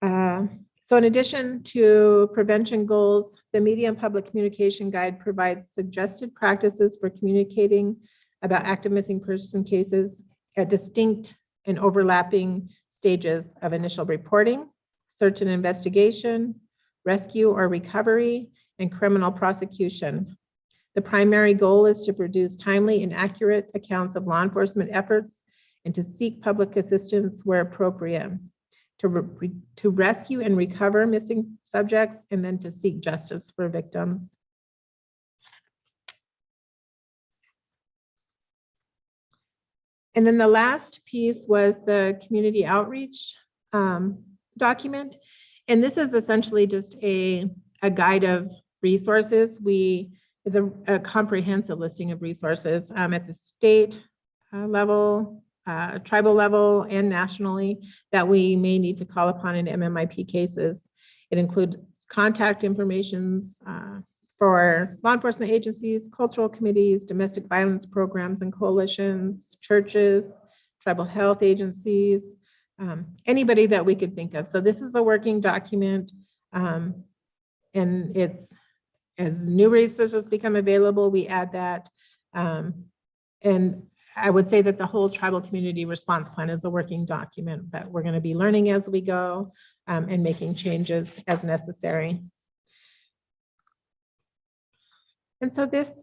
So in addition to prevention goals, the Media and Public Communication Guide provides suggested practices for communicating about active missing person cases at distinct and overlapping stages of initial reporting, search and investigation, rescue or recovery, and criminal prosecution. The primary goal is to produce timely and accurate accounts of law enforcement efforts and to seek public assistance where appropriate, to rescue and recover missing subjects, and then to seek justice for victims. And then the last piece was the community outreach document. And this is essentially just a guide of resources. It's a comprehensive listing of resources at the state level, tribal level, and nationally that we may need to call upon in MMIP cases. It includes contact information for law enforcement agencies, cultural committees, domestic violence programs and coalitions, churches, tribal health agencies, anybody that we could think of. So this is a working document, and it's, as new resources become available, we add that. And I would say that the whole tribal community response plan is a working document that we're going to be learning as we go, and making changes as necessary. And so this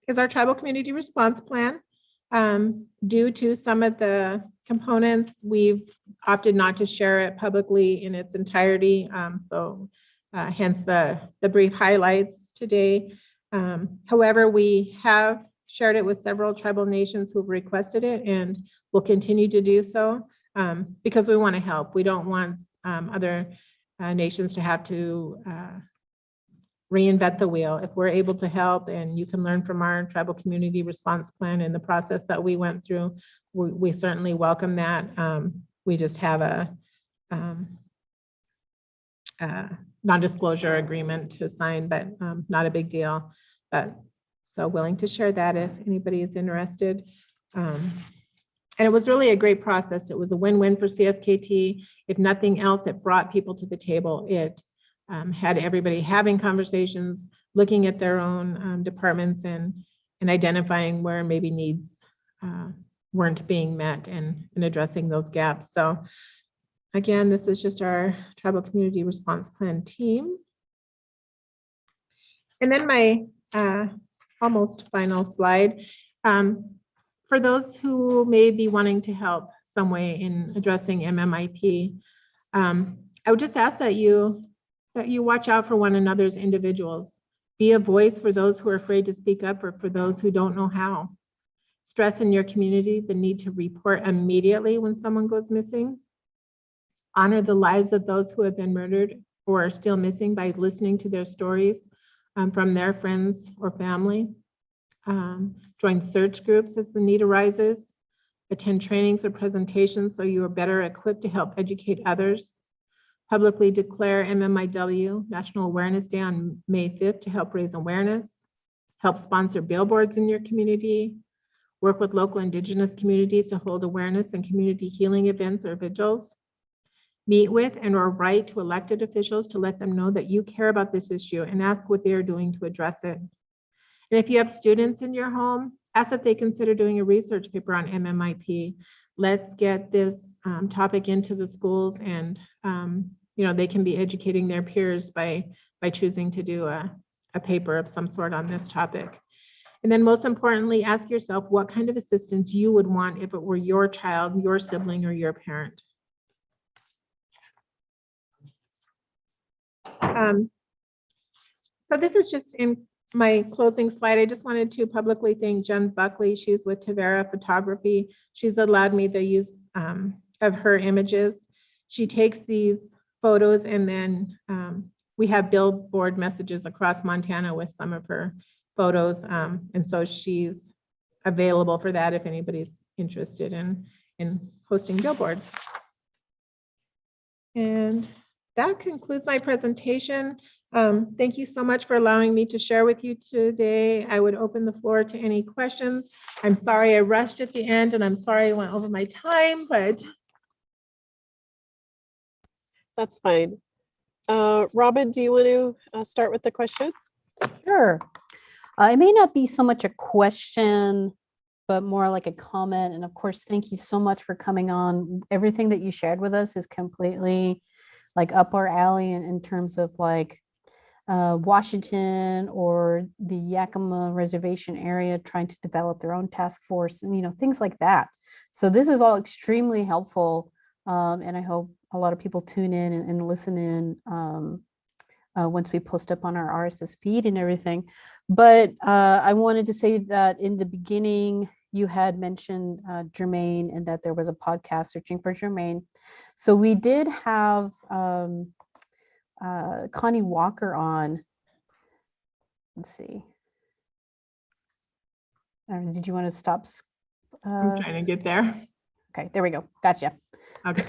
is our tribal community response plan. Due to some of the components, we've opted not to share it publicly in its entirety. Hence the brief highlights today. However, we have shared it with several tribal nations who've requested it, and will continue to do so because we want to help. We don't want other nations to have to reinvent the wheel. If we're able to help and you can learn from our tribal community response plan and the process that we went through, we certainly welcome that. We just have a non-disclosure agreement to sign, but not a big deal. But so willing to share that if anybody is interested. And it was really a great process. It was a win-win for CSKT. If nothing else, it brought people to the table. It had everybody having conversations, looking at their own departments and identifying where maybe needs weren't being met and addressing those gaps. So Again, this is just our tribal community response plan team. And then my almost final slide. For those who may be wanting to help some way in addressing MMIP, I would just ask that you watch out for one another's individuals. Be a voice for those who are afraid to speak up or for those who don't know how. Stress in your community the need to report immediately when someone goes missing. Honor the lives of those who have been murdered or are still missing by listening to their stories from their friends or family. Join search groups as the need arises. Attend trainings or presentations so you are better equipped to help educate others. Publicly declare MMIW National Awareness Day on May 5th to help raise awareness. Help sponsor billboards in your community. Work with local Indigenous communities to hold awareness and community healing events or vigils. Meet with and or write to elected officials to let them know that you care about this issue and ask what they are doing to address it. And if you have students in your home, ask that they consider doing a research paper on MMIP. Let's get this topic into the schools, and they can be educating their peers by choosing to do a paper of some sort on this topic. And then most importantly, ask yourself what kind of assistance you would want if it were your child, your sibling, or your parent. So this is just in my closing slide. I just wanted to publicly thank Jen Buckley. She's with Tavera Photography. She's allowed me the use of her images. She takes these photos, and then we have billboard messages across Montana with some of her photos. And so she's available for that if anybody's interested in hosting billboards. And that concludes my presentation. Thank you so much for allowing me to share with you today. I would open the floor to any questions. I'm sorry I rushed at the end, and I'm sorry I went over my time, but. That's fine. Robin, do you want to start with the question? Sure. It may not be so much a question, but more like a comment. And of course, thank you so much for coming on. Everything that you shared with us is completely like up our alley in terms of like Washington or the Yakima Reservation area trying to develop their own task force and things like that. So this is all extremely helpful, and I hope a lot of people tune in and listen in once we post up on our RSS feed and everything. But I wanted to say that in the beginning you had mentioned Jermaine, and that there was a podcast, Searching for Jermaine. So we did have Connie Walker on. Let's see. Did you want to stop? I'm trying to get there. Okay, there we go. Gotcha. Okay.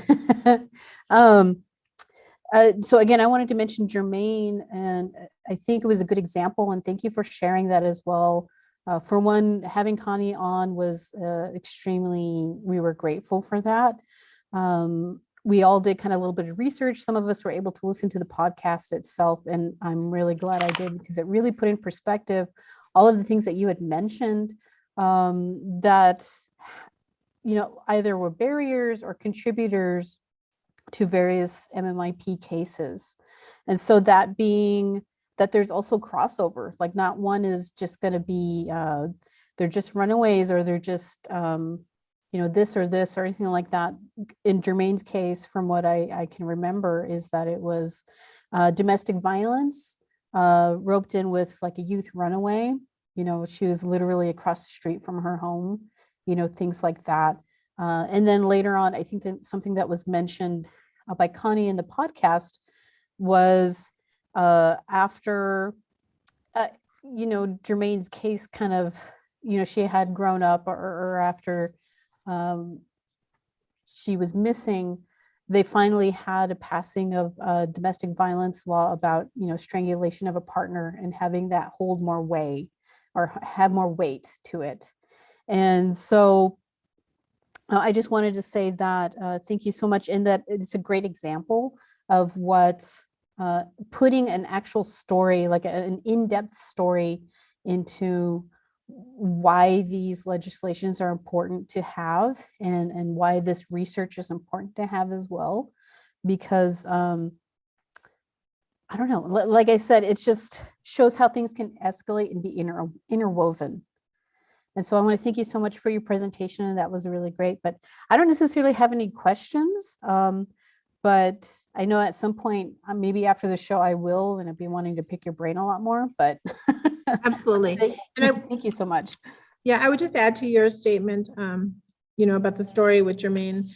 So again, I wanted to mention Jermaine, and I think it was a good example, and thank you for sharing that as well. For one, having Connie on was we were grateful for that. We all did kind of a little bit of research. Some of us were able to listen to the podcast itself, and I'm really glad I did, because it really put in perspective all of the things that you had mentioned that either were barriers or contributors to various MMIP cases. And so that being that there's also crossover, like not one is just going to be they're just runaways, or they're just this or this or anything like that. In Jermaine's case, from what I can remember, is that it was domestic violence roped in with like a youth runaway. She was literally across the street from her home, things like that. And then later on, I think that something that was mentioned by Connie in the podcast was after, Jermaine's case kind of, she had grown up, or after she was missing, they finally had a passing of domestic violence law about, strangulation of a partner, and having that hold more weight or have more weight to it. And so I just wanted to say that thank you so much, in that it's a great example of what putting an actual story, like an in-depth story, into why these legislations are important to have, and why this research is important to have as well. because I don't know, like I said, it just shows how things can escalate and be interwoven. And so I want to thank you so much for your presentation, and that was really great. But I don't necessarily have any questions, but I know at some point, maybe after the show, I will, and I'd be wanting to pick your brain a lot more. But Absolutely. thank you so much. Yeah, I would just add to your statement, about the story with Jermaine,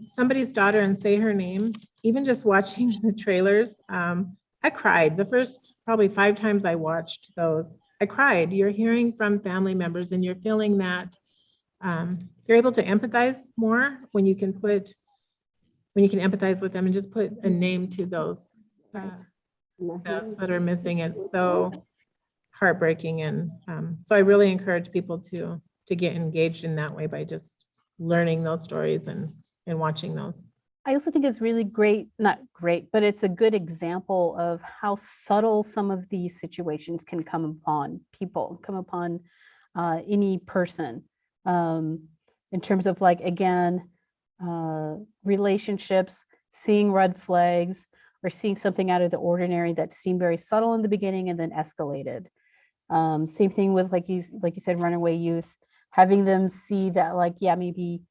somebody's daughter and say her name, even just watching the trailers, I cried. The first probably 5 times I watched those, I cried. You're hearing from family members and you're feeling that you're able to empathize more when you can empathize with them and just put a name to those deaths that are missing. It's so heartbreaking. And so I really encourage people to get engaged in that way by just learning those stories and watching those. I also think it's really great, not great, but it's a good example of how subtle some of these situations can come upon people, come upon any person, in terms of, like, again, relationships, seeing red flags or seeing something out of the ordinary that seemed very subtle in the beginning and then escalated. Same thing with, like you said, runaway youth, having them see that, like, yeah, maybe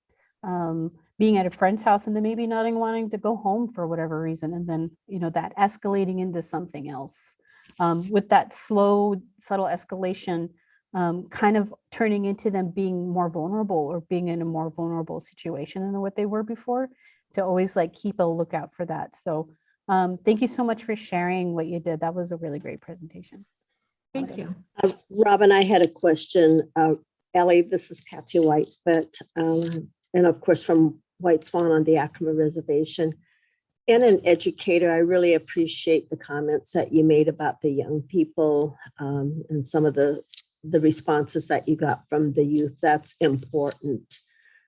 being at a friend's house and then maybe not wanting to go home for whatever reason. And then, that escalating into something else, with that slow, subtle escalation, kind of turning into them being more vulnerable or being in a more vulnerable situation than what they were before, to always, like, keep a lookout for that. So thank you so much for sharing what you did. That was a really great presentation. Thank you. Robin, I had a question. Ellie, this is Patsy White, and of course from White Swan on the Yakima Reservation. And an educator, I really appreciate the comments that you made about the young people, and some of the responses that you got from the youth. That's important.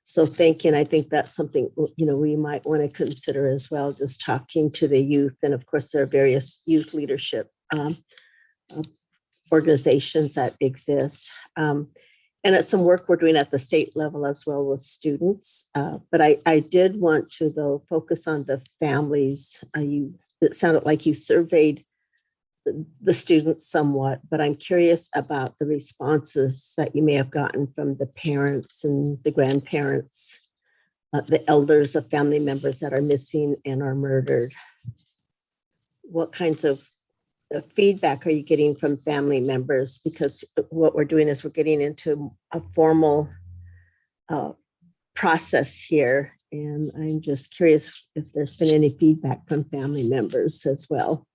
So thank you. And I think that's something, we might want to consider as well, just talking to the youth. And of course, there are various youth leadership organizations that exist. And it's some work we're doing at the state level as well with students. But I did want to, though, focus on the families. It sounded like you surveyed the students somewhat, but I'm curious about the responses that you may have gotten from the parents and the grandparents, the elders of family members that are missing and are murdered. What kinds of feedback are you getting from family members? Because what we're doing is we're getting into a formal process here. And I'm just curious if there's been any feedback from family members as well.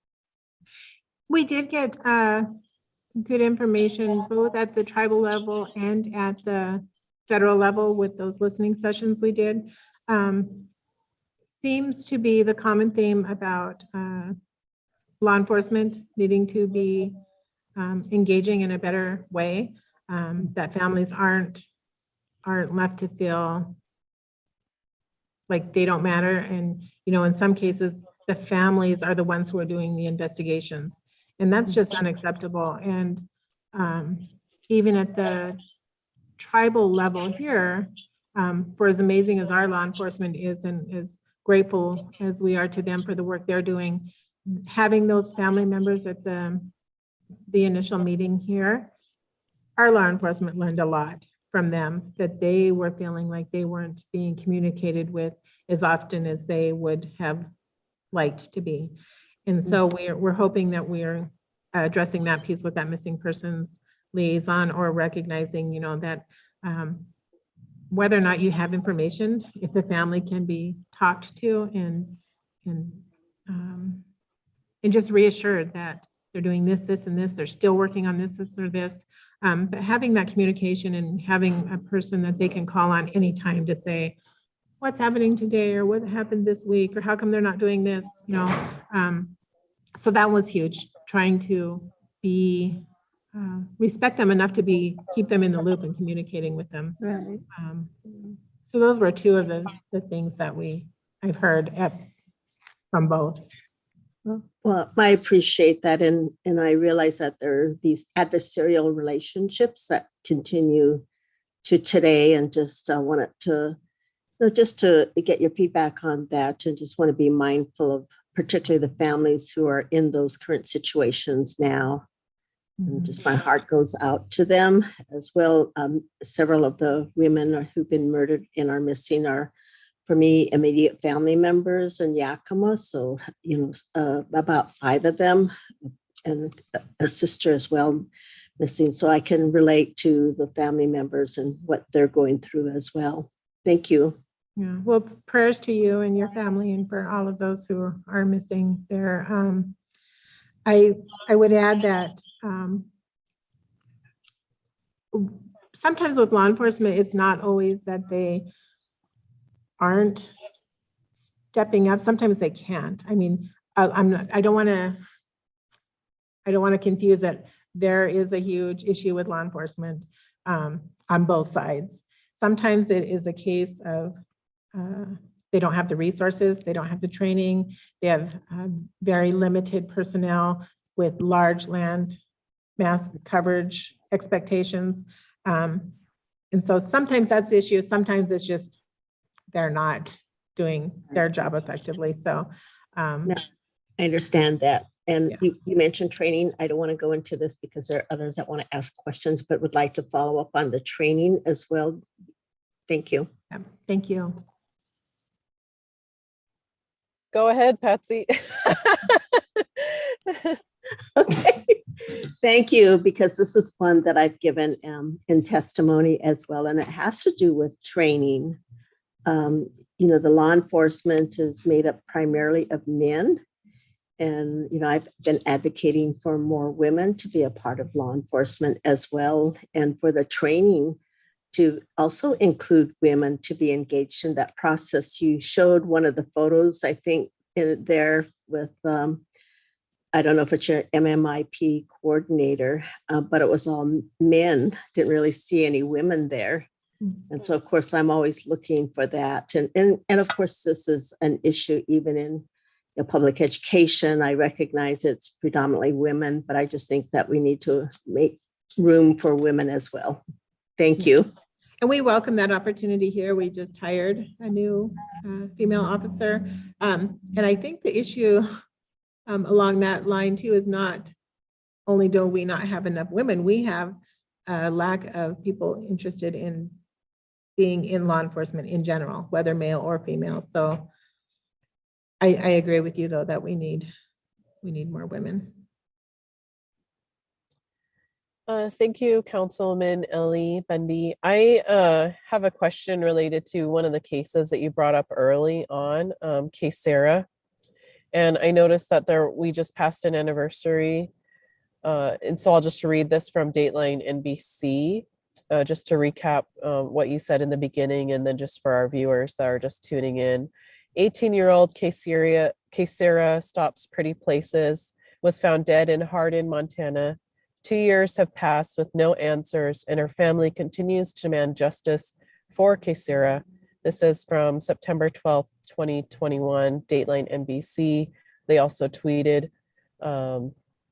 We did get good information both at the tribal level and at the federal level with those listening sessions we did. Seems to be the common theme about law enforcement needing to be engaging in a better way, that families aren't left to feel like they don't matter. And, in some cases, the families are the ones who are doing the investigations. And that's just unacceptable. And even at the tribal level here, for as amazing as our law enforcement is and as grateful as we are to them for the work they're doing, having those family members at the initial meeting here, our law enforcement learned a lot from them, that they were feeling like they weren't being communicated with as often as they would have liked to be. And so we're hoping that we're addressing that piece with that missing persons liaison, or recognizing, that whether or not you have information, if the family can be talked to and just reassured that they're doing this, this, and this, they're still working on this, this, or this. But having that communication and having a person that they can call on anytime to say, what's happening today, or what happened this week, or how come they're not doing this, so that was huge, trying to be respect them enough to keep them in the loop and communicating with them. Right. So those were two of the things that I've heard from both. Well, I appreciate that. And I realize that there are these adversarial relationships that continue to today, and just wanted to So just to get your feedback on that, and just want to be mindful of particularly the families who are in those current situations now. And just my heart goes out to them as well. Several of the women who've been murdered and are missing are, for me, immediate family members in Yakima. So, about 5 of them, and a sister as well missing. So I can relate to the family members and what they're going through as well. Thank you. Yeah, well, prayers to you and your family and for all of those who are missing there. I would add that sometimes with law enforcement, it's not always that they aren't stepping up. Sometimes they can't. I mean, I don't want to confuse it. There is a huge issue with law enforcement on both sides. Sometimes it is a case of they don't have the resources, they don't have the training, they have very limited personnel with large land mass coverage expectations. And so sometimes that's the issue. Sometimes it's just they're not doing their job effectively. So No, I understand that. And Yeah. you mentioned training. I don't want to go into this because there are others that want to ask questions, but would like to follow up on the training as well. Thank you. yeah, thank you. Go ahead, Patsy. Okay, thank you, because this is one that I've given in testimony as well, and it has to do with training. The law enforcement is made up primarily of men, and I've been advocating for more women to be a part of law enforcement as well, and for the training to also include women to be engaged in that process. You showed one of the photos, I think, in there with I don't know if it's your MMIP coordinator, but it was all men. Didn't really see any women there. And so, of course, I'm always looking for that. And of course, this is an issue even in public education. I recognize it's predominantly women, but I just think that we need to make room for women as well. Thank you. And we welcome that opportunity here. We just hired a new female officer. And I think the issue along that line too is not only do we not have enough women, we have a lack of people interested in being in law enforcement in general, whether male or female. So I agree with you though, that we need more women. Thank you, Councilwoman Ellie Bundy. I have a question related to one of the cases that you brought up early on, case Sarah. And I noticed that we just passed an anniversary. And so I'll just read this from Dateline NBC, just to recap what you said in the beginning, and then just for our viewers that are just tuning in. 18-year-old case Sarah stops pretty places, was found dead in Hardin, Montana. 2 years have passed with no answers, and her family continues to demand justice for Sarah. This is from September 12th, 2021, Dateline NBC. They also tweeted,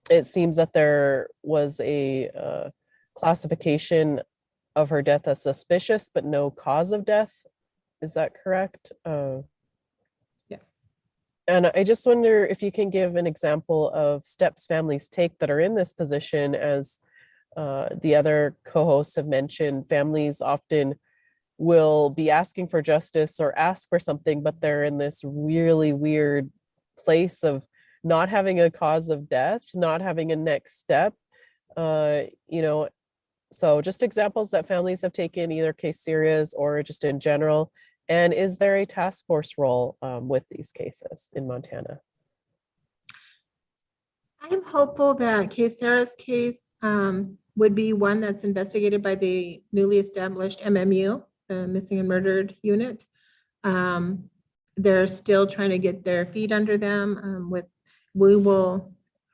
it seems that there was a classification of her death as suspicious, but no cause of death. Is that correct? Yeah. And I just wonder if you can give an example of steps families take that are in this position. As the other co-hosts have mentioned, families often will be asking for justice or ask for something, but they're in this really weird place of not having a cause of death, not having a next step, so just examples that families have taken, either case series or just in general. And is there a task force role with these cases in Montana? I'm hopeful that case Sarah's case would be one that's investigated by the newly established MMU, the Missing and Murdered Unit. They're still trying to get their feet under them.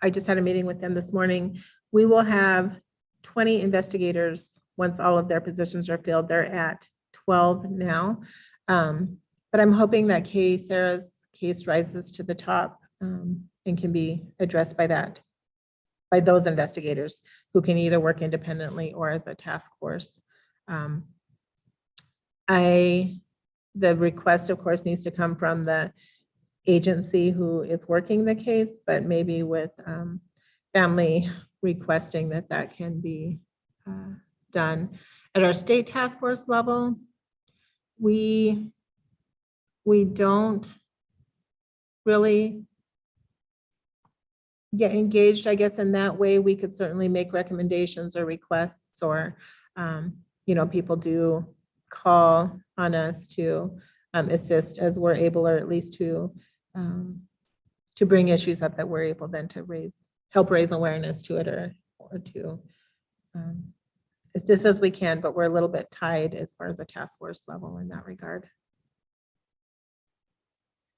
I just had a meeting with them this morning. We will have 20 investigators once all of their positions are filled. They're at 12 now. But I'm hoping that Sarah's case rises to the top and can be addressed by those investigators who can either work independently or as a task force. I the request, of course, needs to come from the agency who is working the case, but maybe with family requesting that can be done. At our state task force level, we don't really get engaged, I guess, in that way. We could certainly make recommendations or requests, or people do call on us to assist as we're able, or at least to bring issues up that we're able then to help raise awareness to it, or to as just as we can, but we're a little bit tied as far as the task force level in that regard.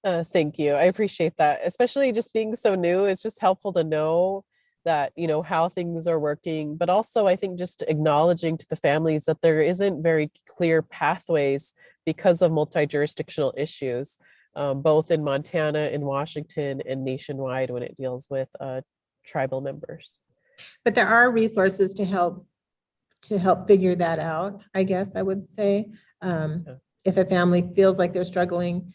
Thank you. I appreciate that. Especially just being so new, it's just helpful to know that, how things are working, but also I think just acknowledging to the families that there isn't very clear pathways because of multi-jurisdictional issues, both in Montana, in Washington, and nationwide when it deals with tribal members. But there are resources to help figure that out, I guess I would say. If a family feels like they're struggling,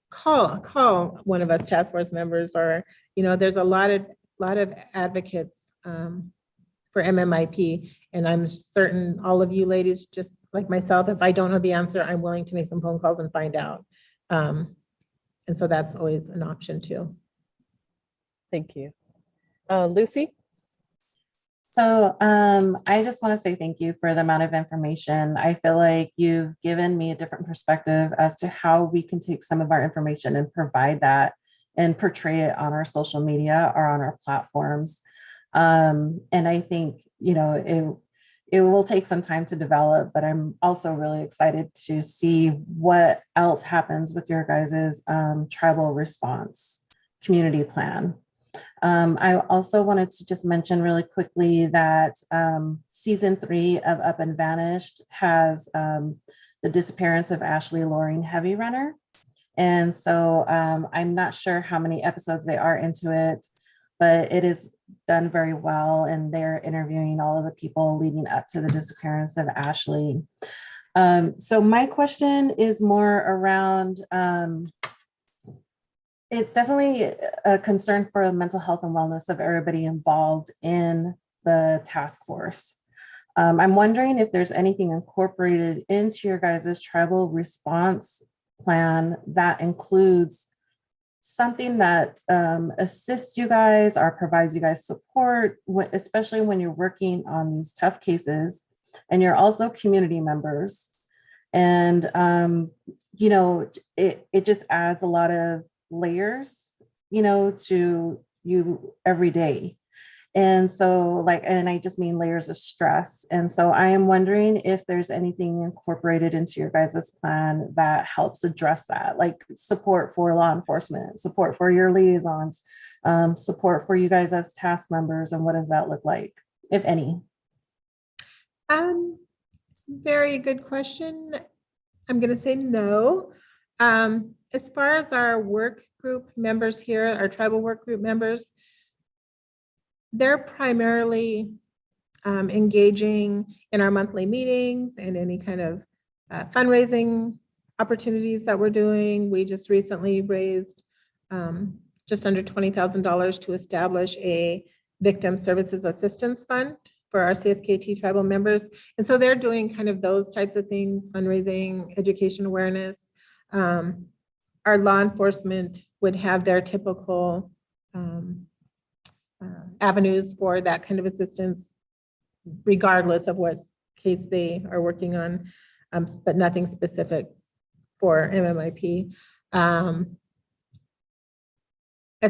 call one of us task force members, or there's a lot of advocates for MMIP, and I'm certain all of you ladies, just like myself, if I don't know the answer, I'm willing to make some phone calls and find out. And so that's always an option too. Thank you. Lucy? So I just want to say thank you for the amount of information. I feel like you've given me a different perspective as to how we can take some of our information and provide that and portray it on our social media or on our platforms. And I think, it will take some time to develop, but I'm also really excited to see what else happens with your guys' tribal response community plan. I also wanted to just mention really quickly that season 3 of Up and Vanished has the disappearance of Ashley Loring Heavy Runner. And so I'm not sure how many episodes they are into it, but it is done very well. And they're interviewing all of the people leading up to the disappearance of Ashley. So my question is more around, it's definitely a concern for the mental health and wellness of everybody involved in the task force. I'm wondering if there's anything incorporated into your guys' tribal response plan that includes something that assists you guys or provides you guys support, especially when you're working on these tough cases and you're also community members. And, it just adds a lot of layers, to you every day. And so and I just mean layers of stress. And so I am wondering if there's anything incorporated into your guys' plan that helps address that, like support for law enforcement, support for your liaisons, support for you guys as task members. And what does that look like, if any? Very good question. I'm going to say no. As far as our work group members here, our tribal work group members, they're primarily engaging in our monthly meetings and any kind of fundraising opportunities that we're doing. We just recently raised just under $20,000 to establish a victim services assistance fund for our Cskt tribal members. And so they're doing kind of those types of things, fundraising, education awareness. Our law enforcement would have their typical avenues for that kind of assistance, regardless of what case they are working on, but nothing specific for MMIP. At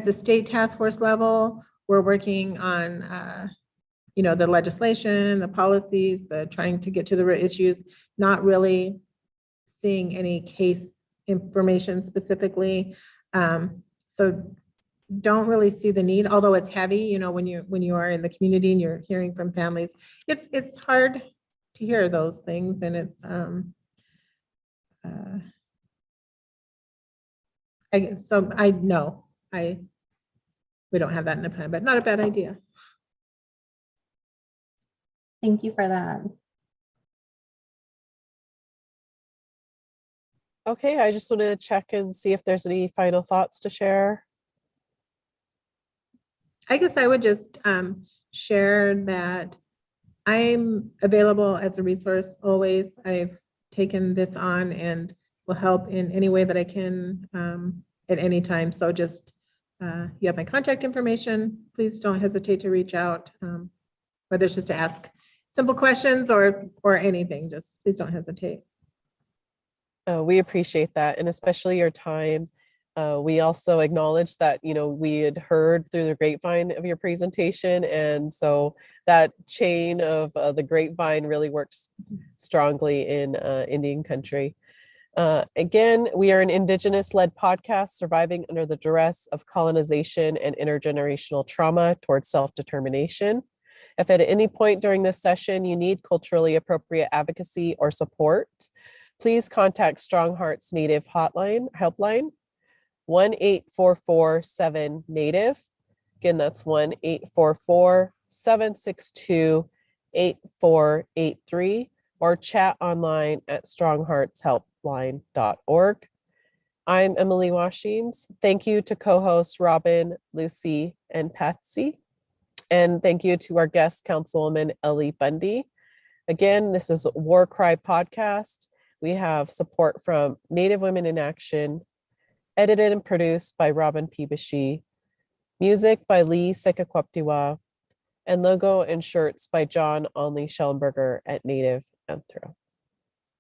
the state task force level, we're working on the legislation, the policies, trying to get to the root issues, not really seeing any case information specifically. So don't really see the need, although it's heavy, when you are in the community and you're hearing from families, it's hard to hear those things. And it's we don't have that in the plan, but not a bad idea. Thank you for that. Okay, I just wanted to check and see if there's any final thoughts to share. I guess I would just share that I'm available as a resource always. I've taken this on and will help in any way that I can at any time. So just, you have my contact information. Please don't hesitate to reach out, whether it's just to ask simple questions or anything, just please don't hesitate. We appreciate that, and especially your time. We also acknowledge that, we had heard through the grapevine of your presentation, and so that chain of the grapevine really works strongly in Indian country. Again, we are an Indigenous-led podcast surviving under the duress of colonization and intergenerational trauma towards self-determination. If at any point during this session you need culturally appropriate advocacy or support, please contact Strong Hearts Native helpline 1-844-7-NATIVE. Again, that's 1-844-762-8483, or chat online at strongheartshelpline.org. I'm Emily Washings. Thank you to co-hosts Robin, Lucy, and Patsy. And thank you to our guest, Councilwoman Ellie Bundy. Again, this is War Cry Podcast. We have support from Native Women in Action, edited and produced by Robin Pibashi, music by Lee Sekakwaptiwa, and logo and shirts by John Olney Schellenberger at Native Anthro.